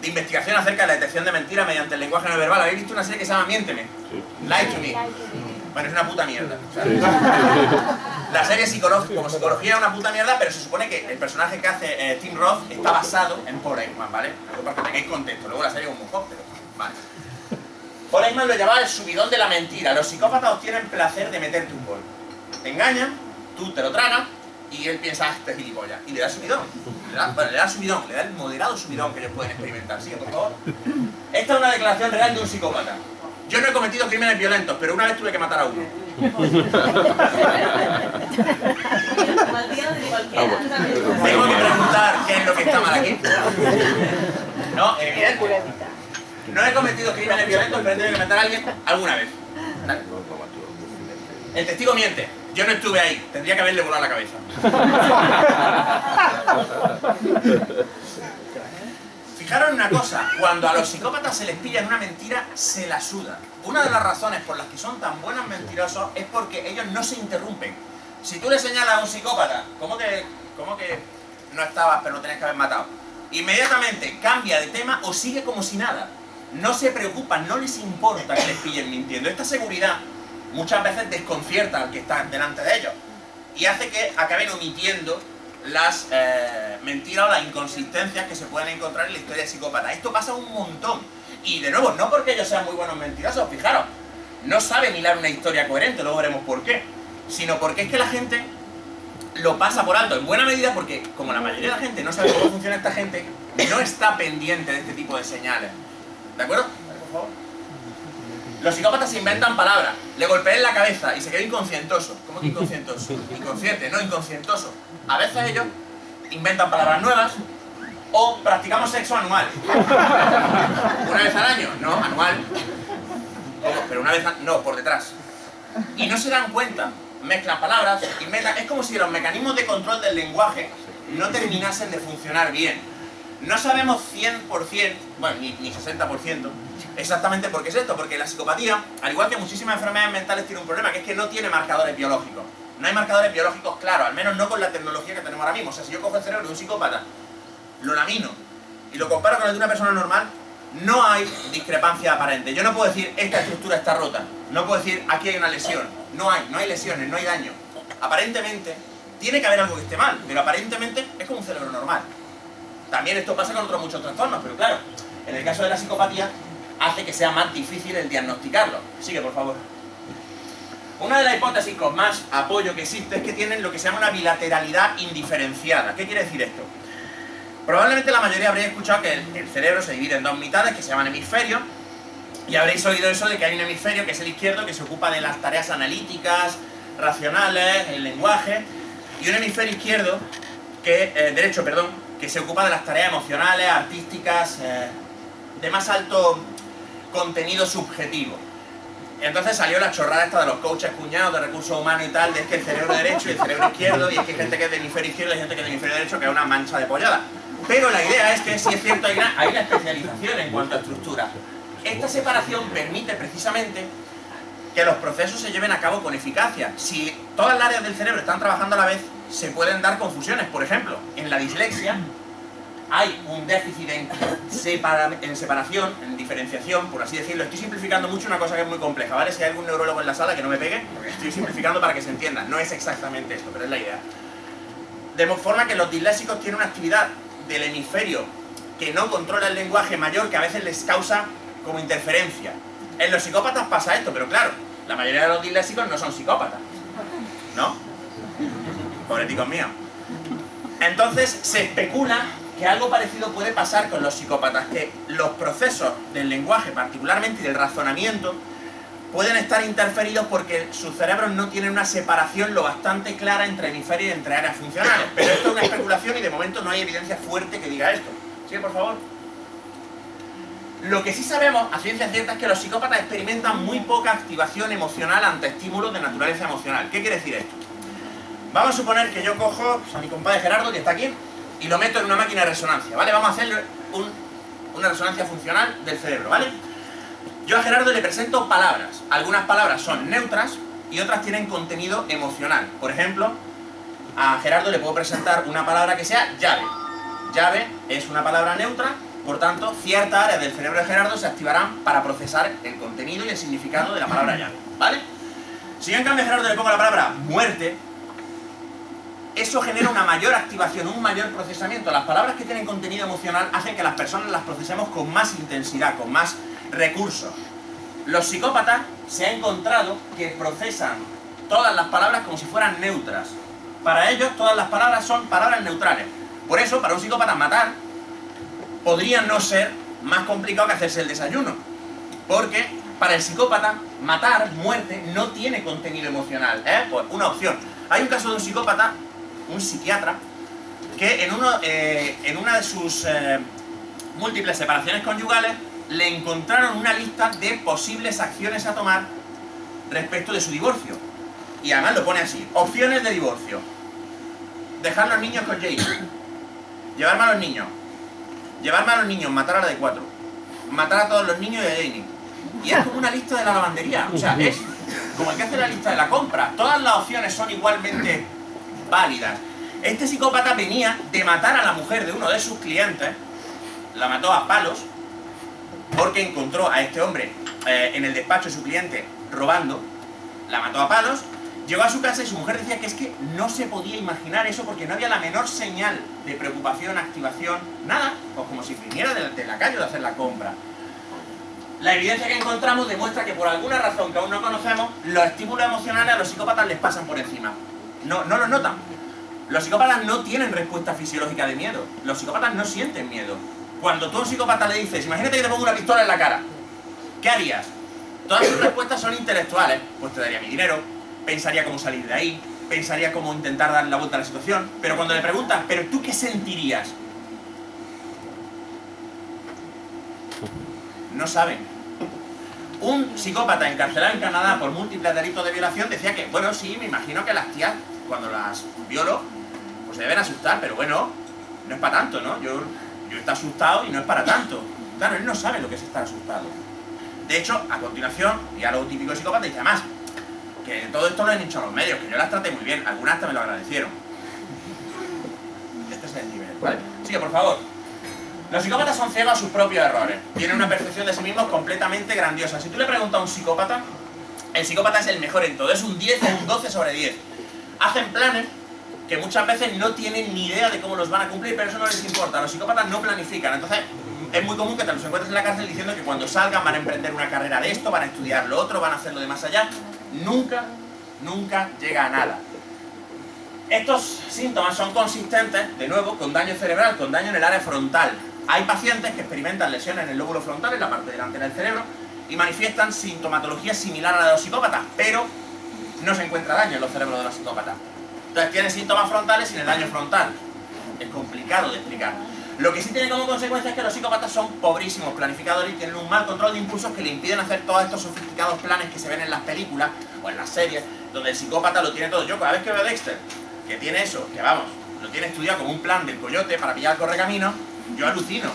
investigación acerca de la detección de mentiras mediante el lenguaje no verbal. ¿Habéis visto una serie que se llama Miénteme? Sí. Lie to me. Bueno, es una puta mierda. O sea, la serie como psicología es una puta mierda, pero se supone que el personaje que hace Tim Roth está basado en Paul Ekman, ¿vale? Para que tengáis contexto. Luego la serie es un mojón, pero vale. Paul Ekman lo llamaba el subidón de la mentira. Los psicópatas obtienen placer de meterte un gol. Te engañan, tú te lo tragas y él piensa, este gilipollas. Y le da subidón. Le da subidón, le da el moderado subidón que ellos pueden experimentar. Sigue, por favor. Esta es una declaración real de un psicópata. Yo no he cometido crímenes violentos, pero una vez tuve que matar a uno. Tengo que preguntar qué es lo que está mal aquí. No, evidente. No he cometido crímenes violentos, pero he tenido que matar a alguien alguna vez. Dale. El testigo miente. Yo no estuve ahí. Tendría que haberle volado la cabeza. Fijaros en una cosa. Cuando a los psicópatas se les pilla en una mentira, se la suda. Una de las razones por las que son tan buenos mentirosos es porque ellos no se interrumpen. Si tú le señalas a un psicópata, ¿cómo que no estabas pero lo tenías que haber matado? Inmediatamente cambia de tema o sigue como si nada. No se preocupan, no les importa que les pillen mintiendo. Esta seguridad muchas veces desconcierta al que está delante de ellos y hace que acaben omitiendo las mentiras o las inconsistencias que se pueden encontrar en la historia de psicópata. Esto pasa un montón. Y de nuevo, no porque ellos sean muy buenos mentirosos, fijaros, no saben hilar una historia coherente, luego veremos por qué, sino porque es que la gente lo pasa por alto, en buena medida porque, como la mayoría de la gente no sabe cómo funciona esta gente, no está pendiente de este tipo de señales. ¿De acuerdo? Vale, por favor. Los psicópatas se inventan palabras, le golpean la cabeza y se queda inconscientoso. ¿Cómo que inconscientoso? Inconsciente, no inconscientoso. A veces ellos inventan palabras nuevas o practicamos sexo anual. ¿Una vez al año? No, anual. ¿Cómo? Pero una vez no, por detrás. Y no se dan cuenta. Mezclan palabras, inventan. Es como si los mecanismos de control del lenguaje no terminasen de funcionar bien. No sabemos 100%, bueno, ni 60%, exactamente por qué es esto. Porque la psicopatía, al igual que muchísimas enfermedades mentales, tiene un problema, que es que no tiene marcadores biológicos. No hay marcadores biológicos claros, al menos no con la tecnología que tenemos ahora mismo. O sea, si yo cojo el cerebro de un psicópata, lo lamino y lo comparo con el de una persona normal, no hay discrepancia aparente. Yo no puedo decir, esta estructura está rota. No puedo decir, aquí hay una lesión. No hay lesiones, no hay daño. Aparentemente, tiene que haber algo que esté mal, pero aparentemente es como un cerebro normal. También esto pasa con otros muchos trastornos, pero claro, en el caso de la psicopatía, hace que sea más difícil el diagnosticarlo. Sigue, por favor. Una de las hipótesis con más apoyo que existe es que tienen lo que se llama una bilateralidad indiferenciada. ¿Qué quiere decir esto? Probablemente la mayoría habréis escuchado que el cerebro se divide en dos mitades que se llaman hemisferios, y habréis oído eso de que hay un hemisferio que es el izquierdo que se ocupa de las tareas analíticas, racionales, el lenguaje, y un hemisferio izquierdo, derecho, que se ocupa de las tareas emocionales, artísticas, de más alto contenido subjetivo. Entonces salió la chorrada esta de los coaches cuñados de recursos humanos y tal, de es que el cerebro derecho y el cerebro izquierdo, y es que hay gente que es de hemisferio izquierdo y gente que es de hemisferio derecho, que es una mancha de pollada. Pero la idea es que sí es cierto, hay una especialización en cuanto a estructura. Esta separación permite precisamente que los procesos se lleven a cabo con eficacia. Si todas las áreas del cerebro están trabajando a la vez, se pueden dar confusiones. Por ejemplo, en la dislexia hay un déficit en separación, en diferenciación, por así decirlo. Estoy simplificando mucho una cosa que es muy compleja, ¿vale? Si hay algún neurólogo en la sala que no me pegue, porque estoy simplificando para que se entienda. No es exactamente esto, pero es la idea. De forma que los disléxicos tienen una actividad del hemisferio que no controla el lenguaje mayor, que a veces les causa como interferencia. En los psicópatas pasa esto, pero claro, la mayoría de los disléxicos no son psicópatas, ¿no? Pobreticos míos. Entonces se especula que algo parecido puede pasar con los psicópatas, que los procesos del lenguaje, particularmente del razonamiento, pueden estar interferidos porque sus cerebros no tienen una separación lo bastante clara entre hemisferios y entre áreas funcionales. Pero esto es una especulación y de momento no hay evidencia fuerte que diga esto. ¿Sí, por favor? Lo que sí sabemos a ciencia cierta es que los psicópatas experimentan muy poca activación emocional ante estímulos de naturaleza emocional. ¿Qué quiere decir esto? Vamos a suponer que yo cojo a mi compadre Gerardo, que está aquí, y lo meto en una máquina de resonancia, ¿vale? Vamos a hacerle una resonancia funcional del cerebro, ¿vale? Yo a Gerardo le presento palabras. Algunas palabras son neutras y otras tienen contenido emocional. Por ejemplo, a Gerardo le puedo presentar una palabra que sea llave. Llave es una palabra neutra, por tanto, ciertas áreas del cerebro de Gerardo se activarán para procesar el contenido y el significado de la palabra llave, ¿vale? Si yo en cambio a Gerardo le pongo la palabra muerte, eso genera una mayor activación, un mayor procesamiento. Las palabras que tienen contenido emocional hacen que las personas las procesemos con más intensidad, con más recursos. Los psicópatas se ha encontrado que procesan todas las palabras como si fueran neutras. Para ellos todas las palabras son palabras neutrales. Por eso, para un psicópata matar podría no ser más complicado que hacerse el desayuno. Porque para el psicópata matar, muerte, no tiene contenido emocional. Pues una opción. Hay un caso de un psicópata, un psiquiatra, que en una de sus múltiples separaciones conyugales le encontraron una lista de posibles acciones a tomar respecto de su divorcio. Y además lo pone así: opciones de divorcio. Dejar los niños con Jane. Llevarme a los niños. Llevarme a los niños, matar a la de 4. Matar a todos los niños y a Jane. Y es como una lista de la lavandería. O sea, es como el que hace la lista de la compra. Todas las opciones son igualmente válidas. Este psicópata venía de matar a la mujer de uno de sus clientes. La mató a palos porque encontró a este hombre en el despacho de su cliente robando. La mató a palos. Llegó a su casa y su mujer decía que es que no se podía imaginar eso porque no había la menor señal de preocupación, activación, nada. Pues como si viniera de la calle de hacer la compra. La evidencia que encontramos demuestra que por alguna razón que aún no conocemos, los estímulos emocionales a los psicópatas les pasan por encima. No los notan. Los psicópatas no tienen respuesta fisiológica de miedo. Los psicópatas no sienten miedo. Cuando tú a un psicópata le dices, imagínate que te pongo una pistola en la cara, ¿qué harías? Todas sus respuestas son intelectuales. Pues te daría mi dinero, pensaría cómo salir de ahí, pensaría cómo intentar dar la vuelta a la situación. Pero cuando le preguntas, ¿pero tú qué sentirías? No saben. Un psicópata encarcelado en Canadá por múltiples delitos de violación decía que, bueno, sí, me imagino que las tías, cuando las violo, pues se deben asustar, pero bueno, no es para tanto, ¿no? Yo estoy asustado y no es para tanto. Claro, él no sabe lo que es estar asustado. De hecho, a continuación, ya lo típico de psicópata, dice además que todo esto lo han hecho a los medios, que yo las traté muy bien, algunas hasta me lo agradecieron. Este es el nivel, ¿vale? Sigue, por favor. Los psicópatas son ciegos a sus propios errores. Tienen una percepción de sí mismos completamente grandiosa. Si tú le preguntas a un psicópata, el psicópata es el mejor en todo. Es un 10 o un 12 sobre 10. Hacen planes que muchas veces no tienen ni idea de cómo los van a cumplir, pero eso no les importa. Los psicópatas no planifican. Entonces, es muy común que te los encuentres en la cárcel diciendo que cuando salgan van a emprender una carrera de esto, van a estudiar lo otro, van a hacerlo de más allá. Nunca llega a nada. Estos síntomas son consistentes, de nuevo, con daño cerebral, con daño en el área frontal. Hay pacientes que experimentan lesiones en el lóbulo frontal, en la parte delantera del cerebro, y manifiestan sintomatología similar a la de los psicópatas, pero no se encuentra daño en los cerebros de los psicópatas. Entonces tienen síntomas frontales sin el daño frontal. Es complicado de explicar. Lo que sí tiene como consecuencia es que los psicópatas son pobrísimos planificadores y tienen un mal control de impulsos que le impiden hacer todos estos sofisticados planes que se ven en las películas o en las series, donde el psicópata lo tiene todo. Yo cada vez que veo a Dexter, que tiene eso, que vamos, lo tiene estudiado como un plan del coyote para pillar el correcaminos, yo alucino.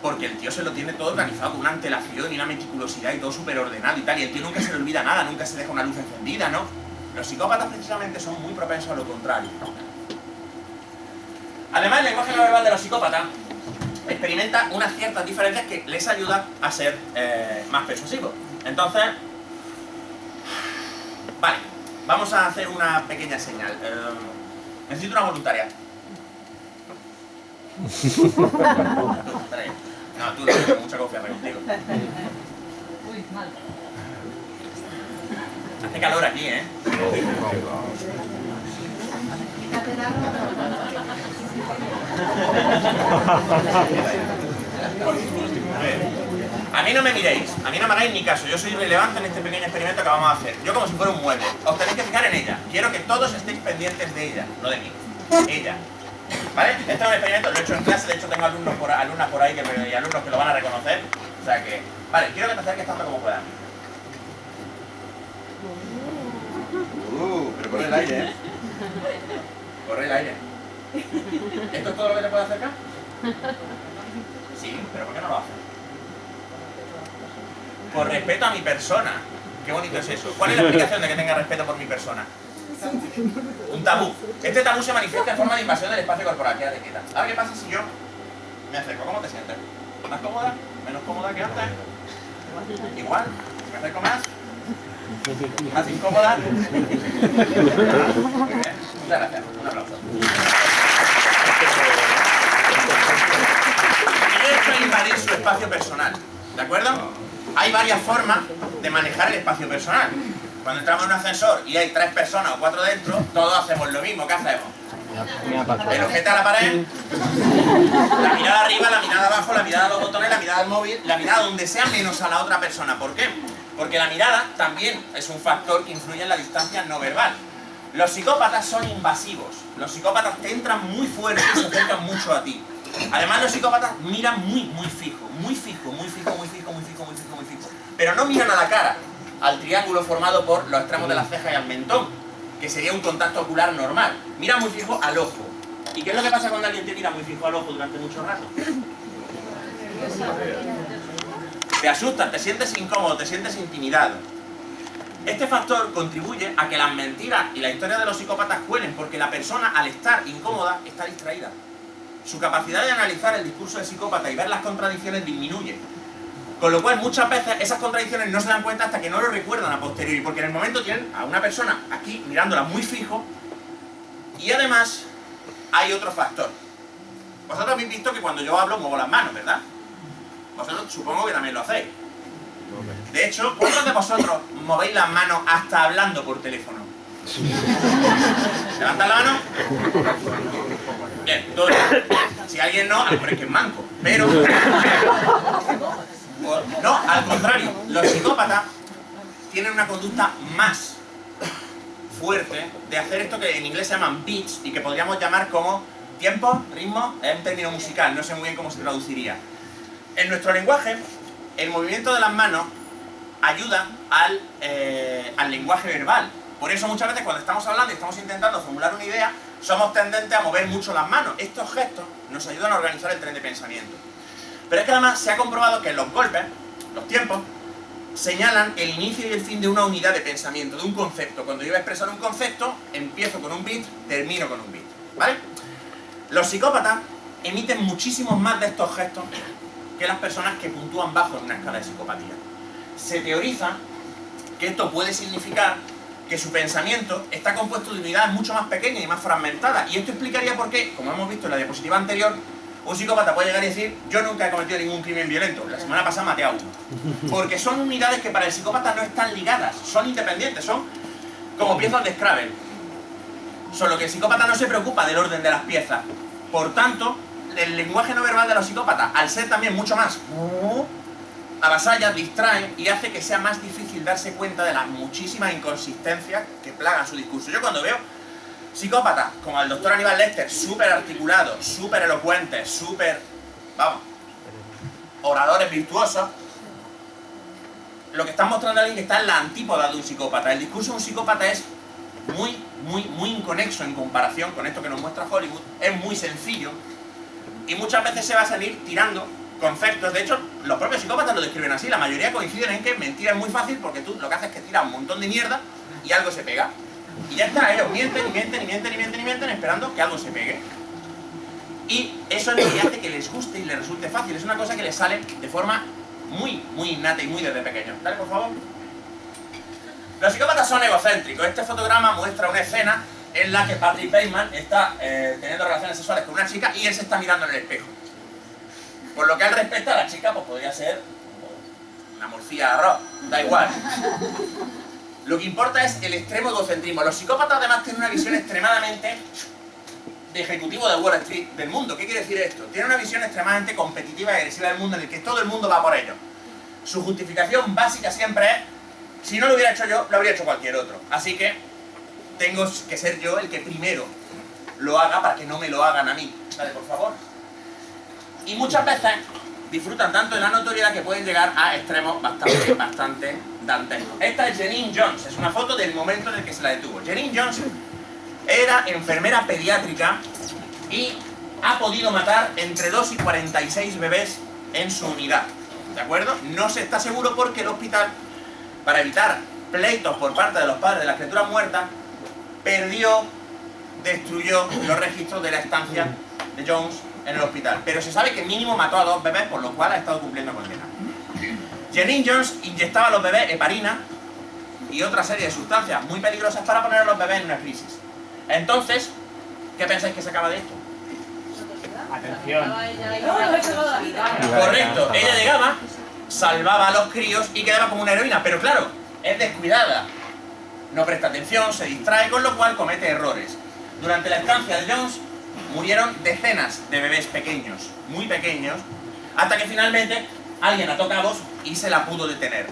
Porque el tío se lo tiene todo organizado con una antelación y una meticulosidad y todo súper ordenado y tal, y el tío nunca se le olvida nada, nunca se deja una luz encendida, ¿no? Los psicópatas precisamente son muy propensos a lo contrario. Además, el lenguaje no verbal de los psicópatas experimenta unas ciertas diferencias que les ayudan a ser más persuasivos. Entonces, vale, vamos a hacer una pequeña señal. Necesito una voluntaria. No, tú no tienes mucha confianza contigo. Uy, mal. Hace calor aquí, ¿eh? A mí no me miréis, a mí no me hagáis ni caso. Yo soy irrelevante en este pequeño experimento que vamos a hacer. Yo como si fuera un mueble. Os tenéis que fijar en ella. Quiero que todos estéis pendientes de ella, no de mí. Ella. ¿Vale? Este es un experimento, lo he hecho en clase, de hecho tengo alumnas por ahí y alumnos que lo van a reconocer. O sea que... Vale, quiero que te acerques tanto como puedas. Pero corre el aire, ¿eh? Corre el aire. ¿Esto es todo lo que te puede acercar? Sí, pero ¿por qué no lo haces? por respeto a mi persona. Qué bonito es eso. ¿Cuál es la explicación de que tenga respeto por mi persona? Un tabú. Este tabú se manifiesta en forma de invasión del espacio corporal. Quédate quieta. Ahora, ¿qué pasa si yo me acerco? ¿Cómo te sientes? ¿Más cómoda? ¿Menos cómoda que antes? ¿Igual? ¿Me acerco más? ¿Más incómoda? Muy bien. Muchas gracias. Un aplauso. Esto es invadir su espacio personal. ¿De acuerdo? Hay varias formas de manejar el espacio personal. Cuando entramos en un ascensor y hay 3 personas o 4 dentro, todos hacemos lo mismo. ¿Qué hacemos? El ojete a la pared, la mirada arriba, la mirada abajo, la mirada a los botones, la mirada al móvil, la mirada donde sea menos a la otra persona. ¿Por qué? Porque la mirada también es un factor que influye en la distancia no verbal. Los psicópatas son invasivos. Los psicópatas te entran muy fuerte y se acercan mucho a ti. Además, los psicópatas miran muy fijo, muy fijo. Pero no miran a la cara, al triángulo formado por los extremos de las cejas y al mentón, que sería un contacto ocular normal. Mira muy fijo al ojo. ¿Y qué es lo que pasa cuando alguien te mira muy fijo al ojo durante mucho rato? Te asustas, te sientes incómodo, te sientes intimidado. Este factor contribuye a que las mentiras y la historia de los psicópatas cuelen, porque la persona, al estar incómoda, está distraída. Su capacidad de analizar el discurso del psicópata y ver las contradicciones disminuye. Con lo cual, muchas veces esas contradicciones no se dan cuenta hasta que no lo recuerdan a posteriori, porque en el momento tienen a una persona aquí mirándola muy fijo. Y además, hay otro factor. Vosotros habéis visto que cuando yo hablo muevo las manos, ¿verdad? Vosotros supongo que también lo hacéis. De hecho, ¿cuántos de vosotros movéis las manos hasta hablando por teléfono? ¿Levantad la mano? Bien, todos. Si alguien no, a lo mejor es que es manco. Pero... no, al contrario, los psicópatas tienen una conducta más fuerte de hacer esto que en inglés se llaman beats y que podríamos llamar como tiempo, ritmo, es un término musical, no sé muy bien cómo se traduciría. En nuestro lenguaje, el movimiento de las manos ayuda al lenguaje verbal. Por eso muchas veces cuando estamos hablando y estamos intentando formular una idea, somos tendentes a mover mucho las manos. Estos gestos nos ayudan a organizar el tren de pensamiento. Pero es que además se ha comprobado que los golpes, los tiempos, señalan el inicio y el fin de una unidad de pensamiento, de un concepto. Cuando yo voy a expresar un concepto, empiezo con un beat, termino con un beat, ¿vale? Los psicópatas emiten muchísimos más de estos gestos que las personas que puntúan bajo en una escala de psicopatía. Se teoriza que esto puede significar que su pensamiento está compuesto de unidades mucho más pequeñas y más fragmentadas. Y esto explicaría por qué, como hemos visto en la diapositiva anterior, un psicópata puede llegar y decir: yo nunca he cometido ningún crimen violento, la semana pasada maté a uno. Porque son unidades que para el psicópata no están ligadas, son independientes, son como piezas de Scrabble. Solo que el psicópata no se preocupa del orden de las piezas. Por tanto, el lenguaje no verbal de los psicópatas, al ser también mucho más avasalla, distrae y hace que sea más difícil darse cuenta de las muchísimas inconsistencias que plagan su discurso. Yo cuando veo psicópatas como el doctor Aníbal Lecter, súper articulados, súper elocuentes, súper, vamos, oradores virtuosos, lo que están mostrando a alguien que está en la antípoda de un psicópata. El discurso de un psicópata es muy inconexo en comparación con esto que nos muestra Hollywood, es muy sencillo y muchas veces se va a salir tirando conceptos. De hecho, los propios psicópatas lo describen así, la mayoría coinciden en que mentir es muy fácil porque tú lo que haces es que tiras un montón de mierda y algo se pega. Y ya está, ellos mienten esperando que algo se pegue. Y eso es lo que hace que les guste y les resulte fácil. Es una cosa que les sale de forma muy innata y muy desde pequeño. Dale, por favor. Los psicópatas son egocéntricos. Este fotograma muestra una escena en la que Patrick Bateman está teniendo relaciones sexuales con una chica y él se está mirando en el espejo. Por lo que al respecto a la chica, pues podría ser una morcilla de arroz, da igual. Lo que importa es el extremo egocentrismo. Los psicópatas además tienen una visión extremadamente de ejecutivo de Wall Street del mundo. ¿Qué quiere decir esto? Tienen una visión extremadamente competitiva y agresiva del mundo en el que todo el mundo va por ello. Su justificación básica siempre es: si no lo hubiera hecho yo, lo habría hecho cualquier otro. Así que tengo que ser yo el que primero lo haga para que no me lo hagan a mí. Dale, por favor. Y muchas veces disfrutan tanto de la notoriedad que pueden llegar a extremos bastante dantescos. Esta es Janine Jones, es una foto del momento en el que se la detuvo. Janine Jones era enfermera pediátrica y ha podido matar entre 2 y 46 bebés en su unidad. ¿de acuerdo? No se está seguro porque el hospital, para evitar pleitos por parte de los padres de las criaturas muertas, destruyó los registros de la estancia de Jones en el hospital. Pero se sabe que mínimo mató a 2 bebés, por lo cual ha estado cumpliendo condena. Janine Jones inyectaba a los bebés heparina y otra serie de sustancias muy peligrosas para poner a los bebés en una crisis. Entonces, ¿qué pensáis que se acaba de esto? Atención. Correcto, ella llegaba, salvaba a los críos y quedaba como una heroína, pero claro, es descuidada, no presta atención, se distrae, con lo cual comete errores. Durante la estancia de Jones murieron decenas de bebés pequeños, muy pequeños, hasta que finalmente alguien ató cabos y se la pudo detener.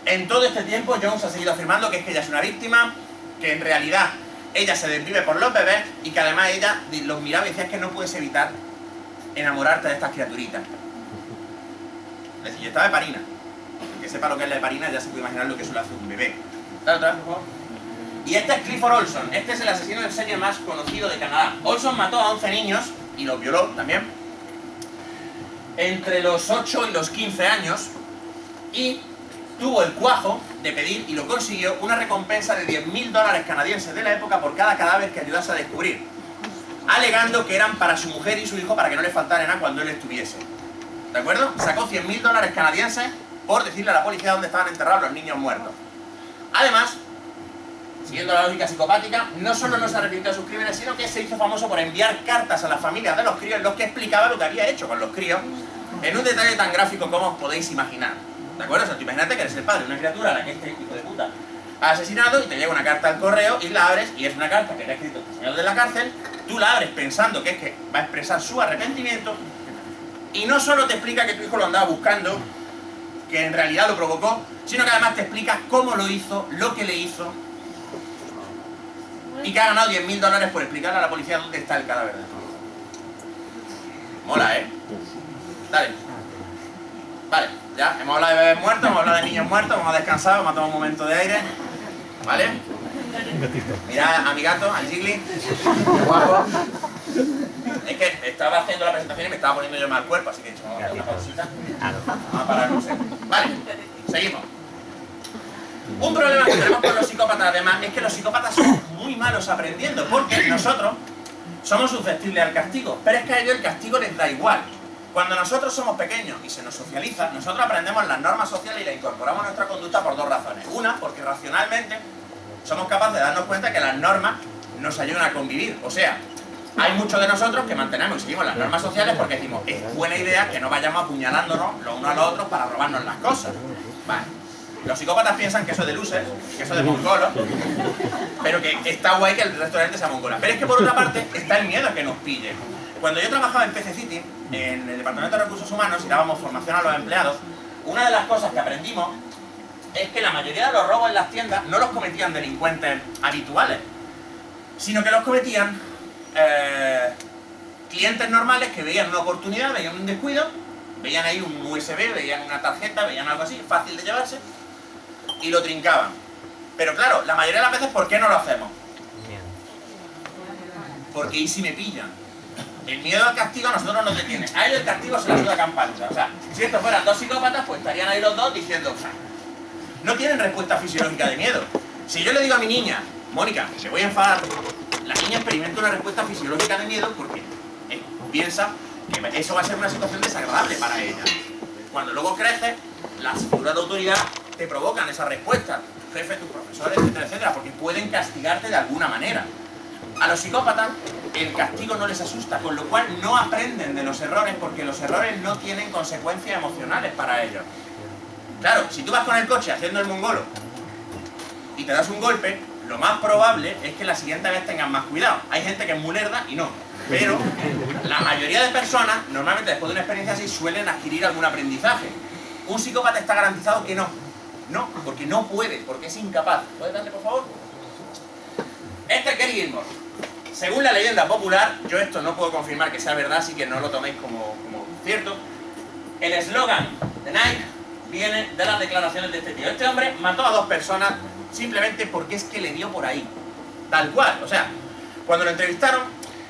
En todo este tiempo Jones ha seguido afirmando que es que ella es una víctima, que en realidad ella se desvive por los bebés y que además ella los miraba y decía es que no puedes evitar enamorarte de estas criaturitas. Es decir, yo estaba heparina. El que sepa lo que es la heparina ya se puede imaginar lo que suele hacer un bebé. Dale otra vez, por favor. Y este es Clifford Olson. Este es el asesino en serie más conocido de Canadá. Olson mató a 11 niños y los violó también entre los 8 y los 15 años y tuvo el cuajo de pedir, y lo consiguió, una recompensa de $10.000 canadienses de la época por cada cadáver que ayudase a descubrir, alegando que eran para su mujer y su hijo para que no le faltara nada cuando él estuviese. ¿De acuerdo? Sacó $100.000 canadienses por decirle a la policía dónde estaban enterrados los niños muertos. Además, siguiendo la lógica psicopática, no solo no se arrepintió de sus crímenes, sino que se hizo famoso por enviar cartas a las familias de los críos en los que explicaba lo que había hecho con los críos, en un detalle tan gráfico como os podéis imaginar. ¿De acuerdo? O sea, tú imagínate que eres el padre de una criatura a la que este hijo de puta ha asesinado y te llega una carta al correo y la abres y es una carta que te ha escrito el señor de la cárcel, tú la abres pensando que es que va a expresar su arrepentimiento y no solo te explica que tu hijo lo andaba buscando, que en realidad lo provocó, sino que además te explica cómo lo hizo, lo que le hizo y que ha ganado $10.000 por explicarle a la policía dónde está el cadáver de tu hijo. Mola, ¿eh? Dale. Vale, ya, hemos hablado de bebés muertos, hemos hablado de niños muertos, vamos a descansar, vamos a tomar un momento de aire. ¿Vale? Mira a mi gato, al Jiggly. Guapo. Es que estaba haciendo la presentación y me estaba poniendo yo mal cuerpo, así que he dicho, vamos a hacer una pausita. Vamos a parar un segundo. Vale, seguimos. Un problema que tenemos con los psicópatas, además, es que los psicópatas son muy malos aprendiendo, porque nosotros somos susceptibles al castigo, pero es que a ellos el castigo les da igual. Cuando nosotros somos pequeños y se nos socializa, nosotros aprendemos las normas sociales y las incorporamos a nuestra conducta por 2 razones. Una, porque racionalmente somos capaces de darnos cuenta que las normas nos ayudan a convivir. O sea, hay muchos de nosotros que mantenemos y seguimos las normas sociales porque decimos, es buena idea que no vayamos apuñalándonos los unos a los otros para robarnos las cosas. Vale. Los psicópatas piensan que eso es de losers, que eso es de mongolos, pero que está guay que el resto de la gente sea mongola. Pero es que por otra parte está el miedo a que nos pille. Cuando yo trabajaba en PC City, en el Departamento de Recursos Humanos, y dábamos formación a los empleados, una de las cosas que aprendimos es que la mayoría de los robos en las tiendas no los cometían delincuentes habituales, sino que los cometían clientes normales que veían una oportunidad, veían un descuido, veían ahí un USB, veían una tarjeta, veían algo así, fácil de llevarse, y lo trincaban. Pero claro, la mayoría de las veces, ¿por qué no lo hacemos? Porque ¿y si me pillan? El miedo al castigo a nosotros nos detiene. A ellos el castigo se les suda campanuda. O sea, si estos fueran 2 psicópatas, pues estarían ahí los dos diciendo, o sea, no tienen respuesta fisiológica de miedo. Si yo le digo a mi niña, Mónica, te voy a enfadar, la niña experimenta una respuesta fisiológica de miedo porque piensa que eso va a ser una situación desagradable para ella. Cuando luego creces, las figuras de autoridad te provocan esa respuesta. Tus jefes, tus profesores, etcétera, etcétera, porque pueden castigarte de alguna manera. A los psicópatas el castigo no les asusta, con lo cual no aprenden de los errores porque los errores no tienen consecuencias emocionales para ellos. Claro, si tú vas con el coche haciendo el mongolo y te das un golpe, lo más probable es que la siguiente vez tengas más cuidado. Hay gente que es muy lerda y no, pero la mayoría de personas, normalmente después de una experiencia así, suelen adquirir algún aprendizaje. Un psicópata está garantizado que no, porque no puede, porque es incapaz. ¿Puedes darle, por favor? Este es Gary Gilmore. Según la leyenda popular, yo esto no puedo confirmar que sea verdad, así que no lo toméis como cierto. El eslogan de Nike viene de las declaraciones de este tío. Este hombre mató a 2 personas simplemente porque es que le dio por ahí. Tal cual. O sea, cuando lo entrevistaron,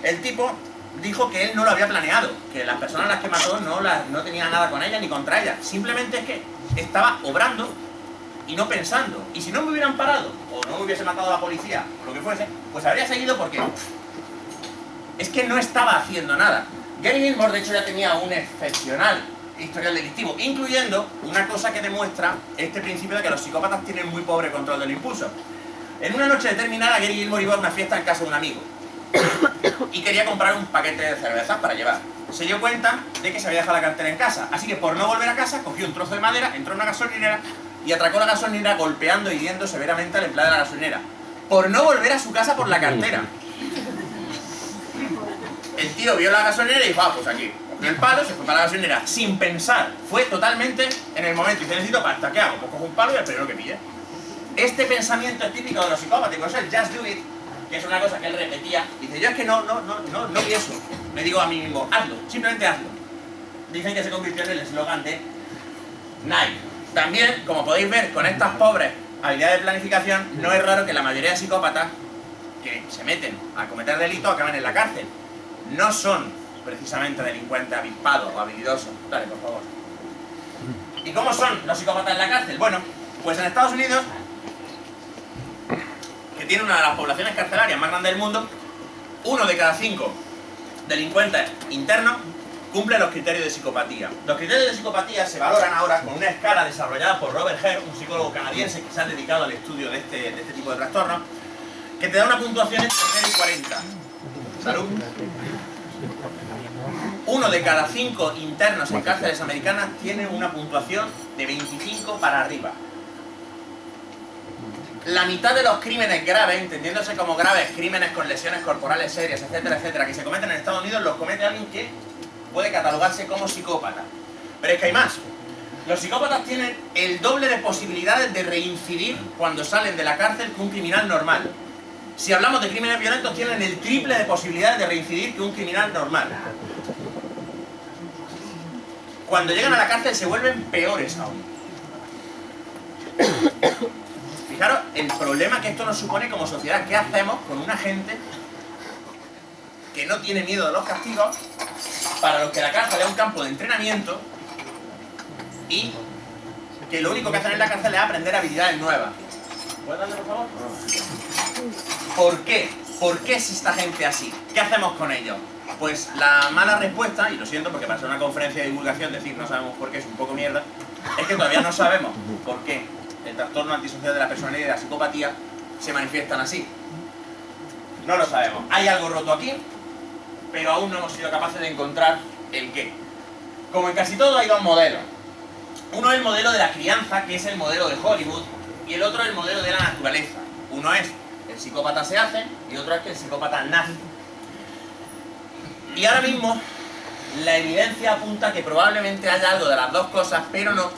el tipo dijo que él no lo había planeado, que las personas a las que mató no tenía nada con ella ni contra ella. Simplemente es que estaba obrando y no pensando. Y si no me hubieran parado, o no me hubiese matado a la policía, o lo que fuese, pues habría seguido porque es que no estaba haciendo nada. Gary Gilmore, de hecho, ya tenía un excepcional historial delictivo, incluyendo una cosa que demuestra este principio de que los psicópatas tienen muy pobre control del impulso. En una noche determinada, Gary Gilmore iba a una fiesta en casa de un amigo y quería comprar un paquete de cervezas para llevar. Se dio cuenta de que se había dejado la cartera en casa, así que por no volver a casa, cogió un trozo de madera, entró en una gasolinera y atracó la gasolinera golpeando y hiriendo severamente al empleado de la gasolinera, por no volver a su casa por la cartera. El tío vio la gasolinera y dijo, ah, pues aquí. Cogió el palo, se fue para la gasolinera, sin pensar. Fue totalmente en el momento. Y dice, necesito pasta, ¿qué hago? Pues cojo un palo y el primero que pille. Este pensamiento es típico de los psicópatas, es el just do it, que es una cosa que él repetía. Dice, yo es que no pienso. Me digo a mí mismo, hazlo, simplemente hazlo. Dicen que se convirtió en el eslogan de Nike. También, como podéis ver, con estas pobres habilidades de planificación, no es raro que la mayoría de psicópatas que se meten a cometer delitos acaben en la cárcel. No son precisamente delincuentes avispados o habilidosos. Dale, por favor. ¿Y cómo son los psicópatas en la cárcel? Bueno, pues en Estados Unidos, que tiene una de las poblaciones carcelarias más grandes del mundo, 1 de cada 5 delincuentes internos cumple los criterios de psicopatía. Los criterios de psicopatía se valoran ahora con una escala desarrollada por Robert Hare, un psicólogo canadiense que se ha dedicado al estudio de este tipo de trastornos, que te da una puntuación entre 0 y 40. Salud. 1 de cada 5 internos en cárceles americanas tiene una puntuación de 25 para arriba. La mitad de los crímenes graves, entendiéndose como graves, crímenes con lesiones corporales serias, etcétera, etcétera, que se cometen en Estados Unidos, los comete alguien que puede catalogarse como psicópata. Pero es que hay más. Los psicópatas tienen el doble de posibilidades de reincidir cuando salen de la cárcel que un criminal normal. Si hablamos de crímenes violentos, tienen el triple de posibilidades de reincidir que un criminal normal. Cuando llegan a la cárcel se vuelven peores aún. Fijaros el problema que esto nos supone como sociedad. ¿Qué hacemos con una gente que no tiene miedo de los castigos, para los que la cárcel es un campo de entrenamiento y que lo único que hacen en la cárcel es aprender habilidades nuevas? ¿Puedes darle, por favor? ¿Por qué? ¿Por qué es esta gente así? ¿Qué hacemos con ellos? Pues la mala respuesta, y lo siento porque para ser una conferencia de divulgación decir no sabemos por qué es un poco mierda, es que todavía no sabemos por qué el trastorno antisocial de la personalidad y de la psicopatía se manifiestan así. No lo sabemos. Hay algo roto aquí, pero aún no hemos sido capaces de encontrar el qué. Como en casi todo hay dos modelos. Uno es el modelo de la crianza, que es el modelo de Hollywood, y el otro el modelo de la naturaleza. Uno es el psicópata se hace y otro es que el psicópata nace. Y ahora mismo la evidencia apunta que probablemente haya algo de las dos cosas, pero no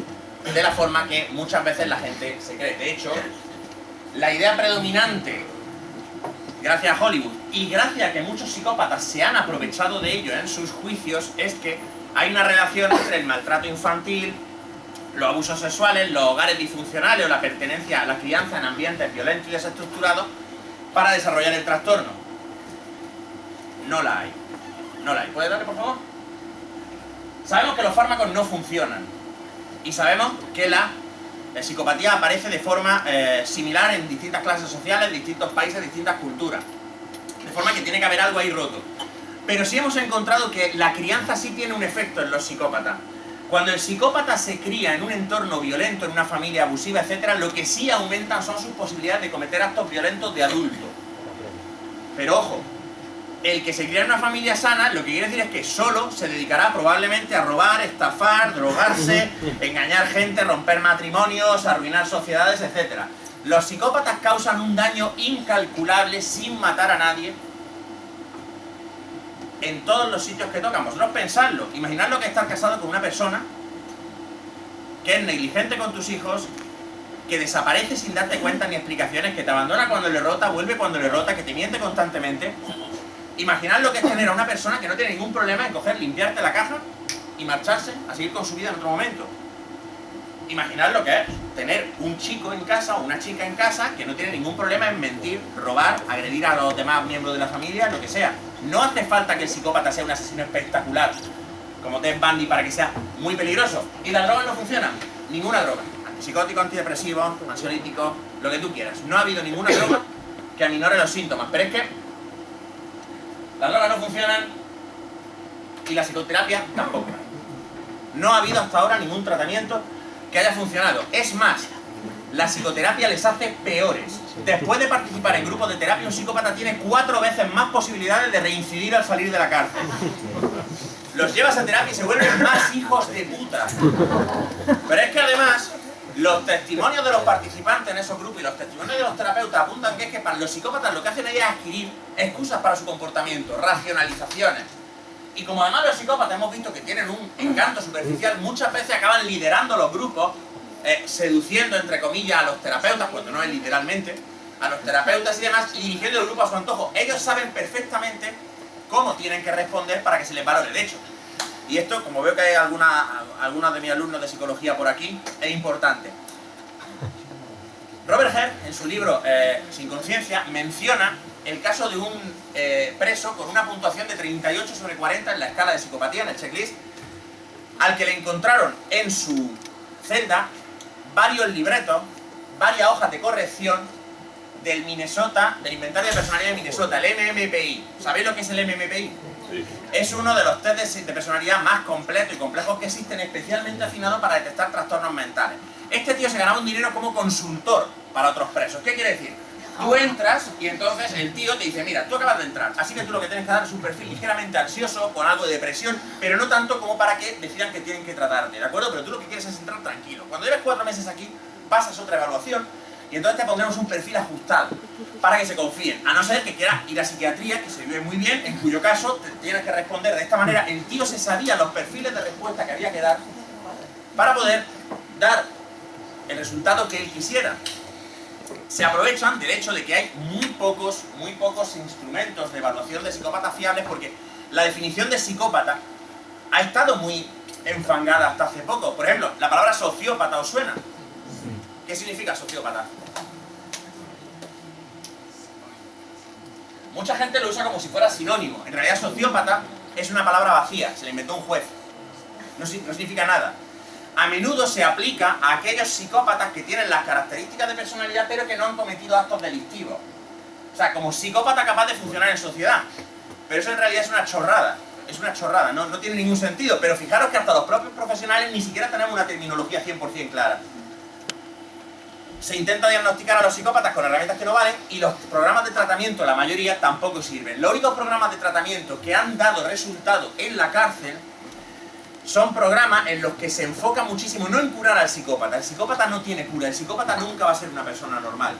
de la forma que muchas veces la gente se cree. De hecho, la idea predominante, gracias a Hollywood y gracias a que muchos psicópatas se han aprovechado de ello en sus juicios, es que hay una relación entre el maltrato infantil, los abusos sexuales, los hogares disfuncionales o la pertenencia a la crianza en ambientes violentos y desestructurados para desarrollar el trastorno. No la hay. No la hay. ¿Puedes darle, por favor? Sabemos que los fármacos no funcionan y sabemos que la psicopatía aparece de forma similar en distintas clases sociales, distintos países, distintas culturas. De forma que tiene que haber algo ahí roto. Pero sí hemos encontrado que la crianza sí tiene un efecto en los psicópatas. Cuando el psicópata se cría en un entorno violento, en una familia abusiva, etc., lo que sí aumentan son sus posibilidades de cometer actos violentos de adulto. Pero ojo, el que se cría en una familia sana, lo que quiere decir es que solo se dedicará probablemente a robar, estafar, drogarse, engañar gente, romper matrimonios, arruinar sociedades, etc. Los psicópatas causan un daño incalculable sin matar a nadie en todos los sitios que tocan. Vosotros pensadlo, imaginad lo que es estar casado con una persona que es negligente con tus hijos, que desaparece sin darte cuenta ni explicaciones, que te abandona cuando le rota, vuelve cuando le rota, que te miente constantemente. Imaginad lo que es tener a una persona que no tiene ningún problema en coger, limpiarte la caja y marcharse a seguir con su vida en otro momento. Imaginad lo que es tener un chico en casa o una chica en casa que no tiene ningún problema en mentir, robar, agredir a los demás miembros de la familia, lo que sea. No hace falta que el psicópata sea un asesino espectacular, como Ted Bundy, para que sea muy peligroso. ¿Y las drogas no funcionan? Ninguna droga. Antipsicótico, antidepresivo, ansiolítico, lo que tú quieras. No ha habido ninguna droga que aminore los síntomas. Pero es que las drogas no funcionan y la psicoterapia tampoco. No ha habido hasta ahora ningún tratamiento que haya funcionado. Es más, la psicoterapia les hace peores. Después de participar en grupos de terapia, un psicópata tiene 4 veces más posibilidades de reincidir al salir de la cárcel. Los llevas a terapia y se vuelven más hijos de puta. Pero es que además, los testimonios de los participantes en esos grupos y los testimonios de los terapeutas apuntan que es que para los psicópatas lo que hacen es adquirir excusas para su comportamiento, racionalizaciones. Y como además los psicópatas hemos visto que tienen un encanto superficial, muchas veces acaban liderando los grupos, seduciendo entre comillas a los terapeutas, cuando no es literalmente, a los terapeutas y demás, y dirigiendo el grupo a su antojo. Ellos saben perfectamente cómo tienen que responder para que se les valore. De hecho, y esto, como veo que hay algunos de mis alumnos de psicología por aquí, es importante. Robert Herr, en su libro Sin Conciencia, menciona el caso de un preso con una puntuación de 38 sobre 40 en la escala de psicopatía, en el checklist, al que le encontraron en su celda varios libretos, varias hojas de corrección del Minnesota, del inventario de personalidad de Minnesota, el MMPI. ¿Sabéis lo que es el MMPI? Sí. Es uno de los test de personalidad más completos y complejos que existen, especialmente afinados para detectar trastornos mentales. Este tío se ganaba un dinero como consultor para otros presos. ¿Qué quiere decir? Tú entras y entonces el tío te dice, mira, tú acabas de entrar, así que tú lo que tienes que dar es un perfil ligeramente ansioso, con algo de depresión, pero no tanto como para que decidan que tienen que tratarte, ¿de acuerdo? Pero tú lo que quieres es entrar tranquilo. Cuando lleves 4 meses aquí, pasas otra evaluación y entonces te pondremos un perfil ajustado para que se confíen. A no ser que quieras ir a psiquiatría, que se vive muy bien, en cuyo caso te tienes que responder de esta manera. El tío se sabía los perfiles de respuesta que había que dar para poder dar el resultado que él quisiera. Se aprovechan del hecho de que hay muy pocos instrumentos de evaluación de psicópatas fiables, porque la definición de psicópata ha estado muy enfangada hasta hace poco. Por ejemplo, la palabra sociópata, ¿os suena? ¿Qué significa sociópata? Mucha gente lo usa como si fuera sinónimo. En realidad, sociópata es una palabra vacía, se la inventó un juez. No significa nada. A menudo se aplica a aquellos psicópatas que tienen las características de personalidad pero que no han cometido actos delictivos. O sea, como psicópata capaz de funcionar en sociedad. Pero eso en realidad es una chorrada. Es una chorrada, no tiene ningún sentido. Pero fijaros que hasta los propios profesionales ni siquiera tenemos una terminología 100% clara. Se intenta diagnosticar a los psicópatas con herramientas que no valen y los programas de tratamiento, la mayoría, tampoco sirven. Los únicos programas de tratamiento que han dado resultado en la cárcel son programas en los que se enfoca muchísimo no en curar al psicópata. El psicópata no tiene cura, el psicópata nunca va a ser una persona normal.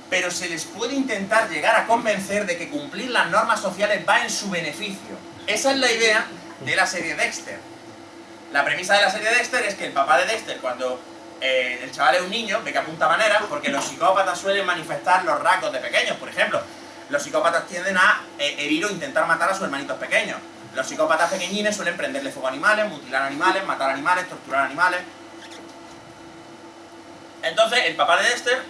Pero se les puede intentar llegar a convencer de que cumplir las normas sociales va en su beneficio. Esa es la idea de la serie Dexter. La premisa de la serie Dexter es que el papá de Dexter, cuando el chaval es un niño, ve que apunta maneras, porque los psicópatas suelen manifestar los rasgos de pequeños. Por ejemplo, los psicópatas tienden a herir o intentar matar a sus hermanitos pequeños. Los psicópatas pequeñines suelen prenderle fuego a animales, mutilar animales, matar animales, torturar animales. Entonces, el papá de Dexter